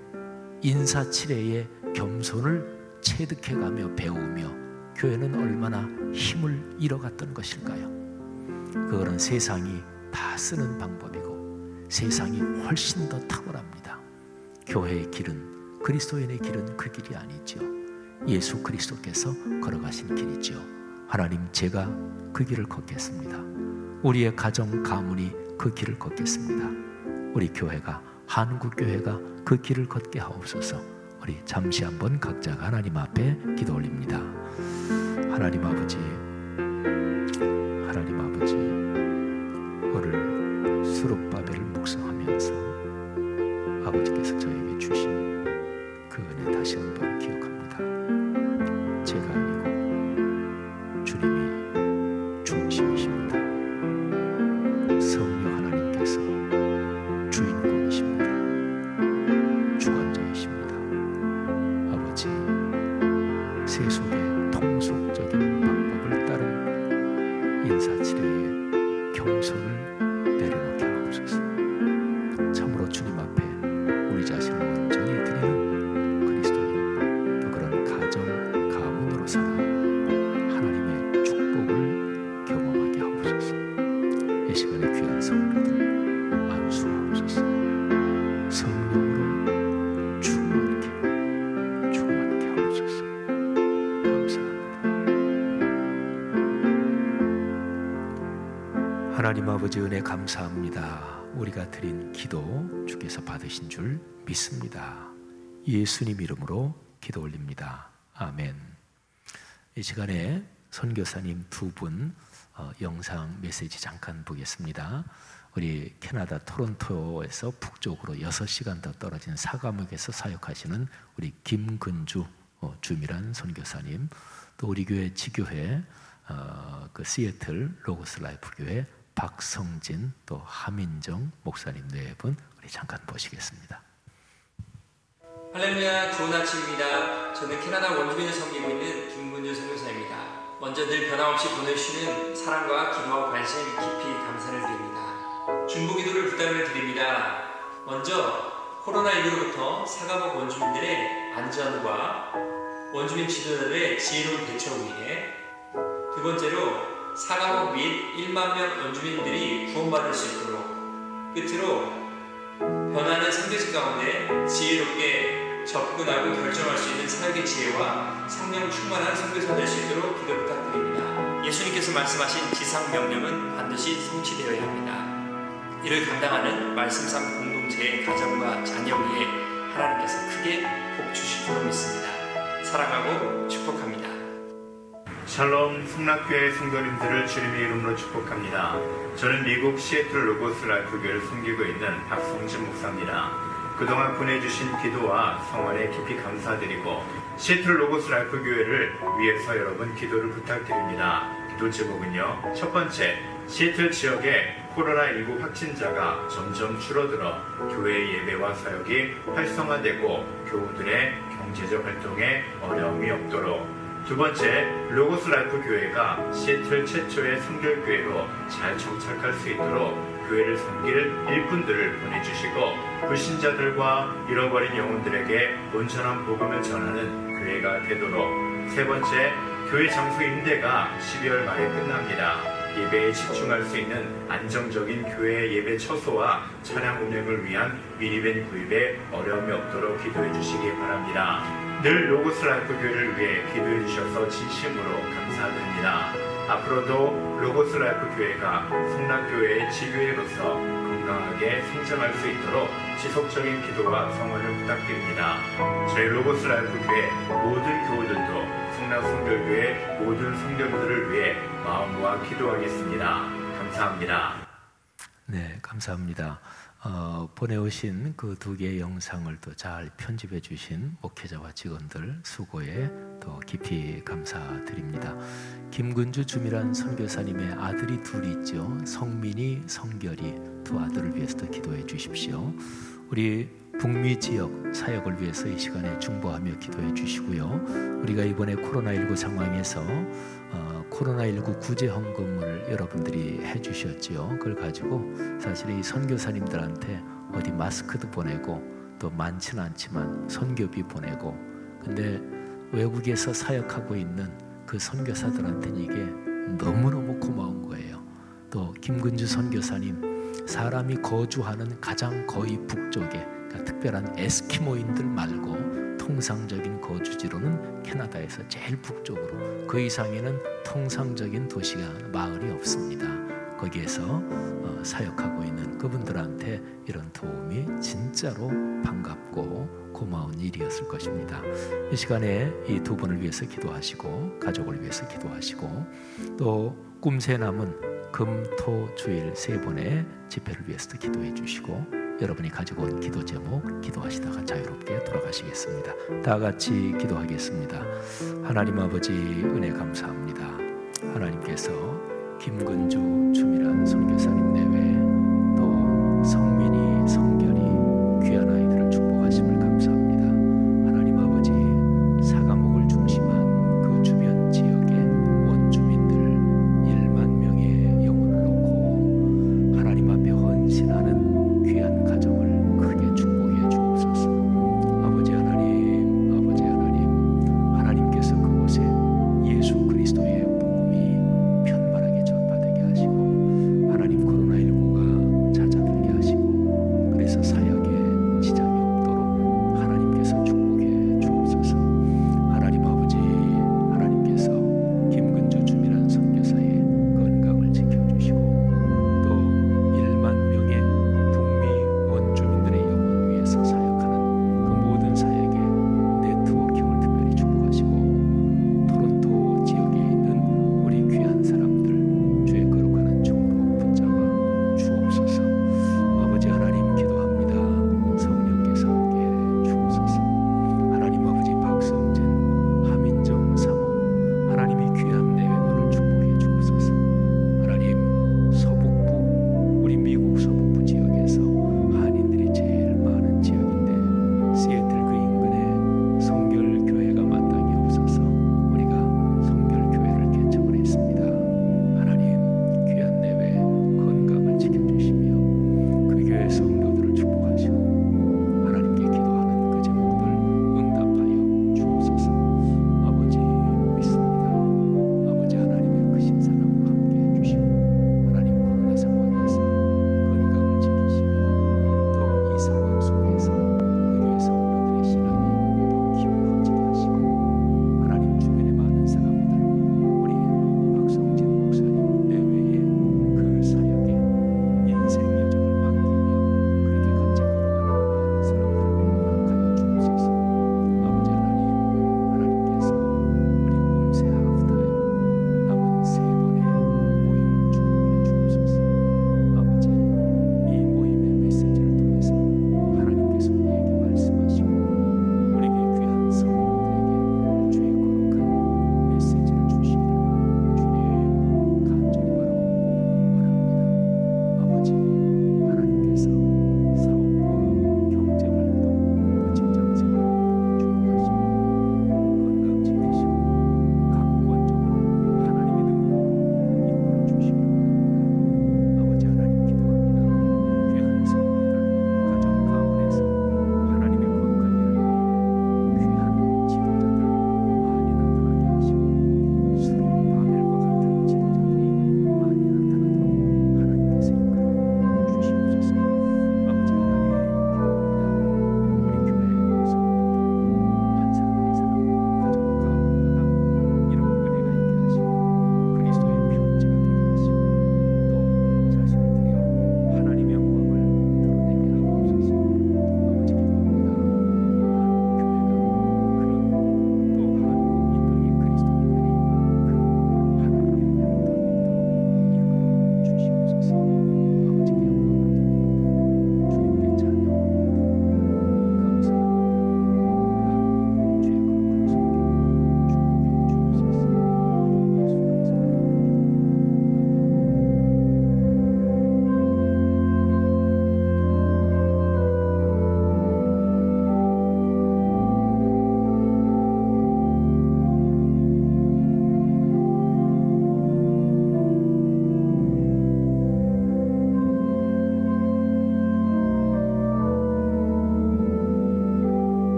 Speaker 3: 인사치레의 겸손을 체득해가며 배우며 교회는 얼마나 힘을 잃어갔던 것일까요? 그거는 세상이 다 쓰는 방법이고 세상이 훨씬 더 탁월합니다. 교회의 길은, 그리스도인의 길은 그 길이 아니죠. 예수 그리스도께서 걸어가신 길이죠. 하나님, 제가 그 길을 걷겠습니다. 우리의 가정, 가문이 그 길을 걷겠습니다. 우리 교회가, 한국교회가 그 길을 걷게 하옵소서. 우리 잠시 한번 각자가 하나님 앞에 기도 올립니다. 하나님 아버지, 하나님 아버지, 오늘 수룹바벨을 묵상하면서 인사치레에 겸손을 내려놓게 하옵소서. 참으로 주님 앞에 우리 자신을 온전히 드리는 그리스도인, 또 그런 가정 가문으로 살아 하나님의 축복을 경험하게 하옵소서. 이 시간에 귀한 성도들 안수하옵소서. 성령으로 충만케 하옵소서. 감사합니다. 하나님 아버지 은혜 감사합니다. 우리가 드린 기도 주께서 받으신 줄 믿습니다. 예수님 이름으로 기도 올립니다. 아멘. 이 시간에 선교사님 두 분 영상 메시지 잠깐 보겠습니다. 우리 캐나다 토론토에서 북쪽으로 6시간 더 떨어진 사가목에서 사역하시는 우리 김근주 주미란 선교사님, 또 우리 교회 지교회 그 시애틀 로고스 라이프 교회 박성진, 또 하민정 목사님 네 분 우리 잠깐 보시겠습니다.
Speaker 4: 할렐루야, 좋은 아침입니다. 저는 캐나다 원주민을 섬기고 있는 김근주 선교사입니다. 먼저 늘 변함없이 보내주시는 사랑과 기도와 관심 깊이 감사를 드립니다. 중보기도를 부탁을 드립니다. 먼저 코로나19로부터 사가목 원주민들의 안전과 원주민 지도자들의 지혜로운 대처를 위해, 두 번째로 사가목 및 1만 명 원주민들이 구원받을 수 있도록, 끝으로 변하는 선교지 가운데 지혜롭게 접근하고 결정할 수 있는 사역의 지혜와 성령 충만한 선교사 될 수 있도록 기도 부탁드립니다. 예수님께서 말씀하신 지상 명령은 반드시 성취되어야 합니다. 이를 감당하는 말씀상 공동체의 가정과 자녀 위에 하나님께서 크게 복 주실 줄 믿습니다. 사랑하고 축복합니다.
Speaker 2: 샬롬 성락교회 성도님들을 주님의 이름으로 축복합니다. 저는 미국 시애틀 로고스 라이프 교회를 섬기고 있는 박성진 목사입니다. 그동안 보내주신 기도와 성원에 깊이 감사드리고, 시애틀 로고스 라이프 교회를 위해서 여러분 기도를 부탁드립니다. 기도 제목은요, 첫 번째, 시애틀 지역에 코로나19 확진자가 점점 줄어들어 교회 예배와 사역이 활성화되고 교우들의 경제적 활동에 어려움이 없도록, 두 번째, 로고스 라이프 교회가 시애틀 최초의 선교교회로 잘 정착할 수 있도록 교회를 섬길 일꾼들을 보내주시고, 불신자들과 잃어버린 영혼들에게 온전한 복음을 전하는 교회가 되도록, 세 번째, 교회 장소 임대가 12월 말에 끝납니다. 예배에 집중할 수 있는 안정적인 교회 예배 처소와 차량 운행을 위한 미니밴 구입에 어려움이 없도록 기도해 주시기 바랍니다. 늘 로고스 라이프 교회를 위해 기도해 주셔서 진심으로 감사드립니다. 앞으로도 로고스 라이프 교회가 성락교회의 지교회로서 건강하게 성장할 수 있도록 지속적인 기도와 성원을 부탁드립니다. 저희 로고스 라이프 교회 모든 교우들도 성락선교교회 모든 성도들을 위해 마음과 기도하겠습니다. 감사합니다.
Speaker 3: 네, 감사합니다. 보내오신 그 두 개의 영상을 또 잘 편집해 주신 목회자와 직원들 수고에 또 깊이 감사드립니다. 김근주 주미란 선교사님의 아들이 둘 있죠. 성민이, 성결이 두 아들을 위해서도 기도해 주십시오. 우리 북미 지역 사역을 위해서 이 시간에 중보하며 기도해 주시고요. 우리가 이번에 코로나19 상황에서 코로나19 구제 헌금을 여러분들이 해주셨지요. 그걸 가지고 사실 이 선교사님들한테 어디 마스크도 보내고 또 많지는 않지만 선교비 보내고, 근데 외국에서 사역하고 있는 그 선교사들한테는 이게 너무너무 고마운 거예요. 또 김근주 선교사님, 사람이 거주하는 가장 거의 북쪽에, 그러니까 특별한 에스키모인들 말고 통상적인 거주지로는 캐나다에서 제일 북쪽으로, 그 이상에는 통상적인 도시가 마을이 없습니다. 거기에서 사역하고 있는 그분들한테 이런 도움이 진짜로 반갑고 고마운 일이었을 것입니다. 이 시간에 이 두 분을 위해서 기도하시고 가족을 위해서 기도하시고, 또 꿈새 남은 금, 토, 주일 세 번의 집회를 위해서도 기도해 주시고, 여러분이 가지고 온 기도 제목 기도하시다가 자유롭게 돌아가시겠습니다. 다 같이 기도하겠습니다. 하나님 아버지 은혜 감사합니다. 하나님께서 김근주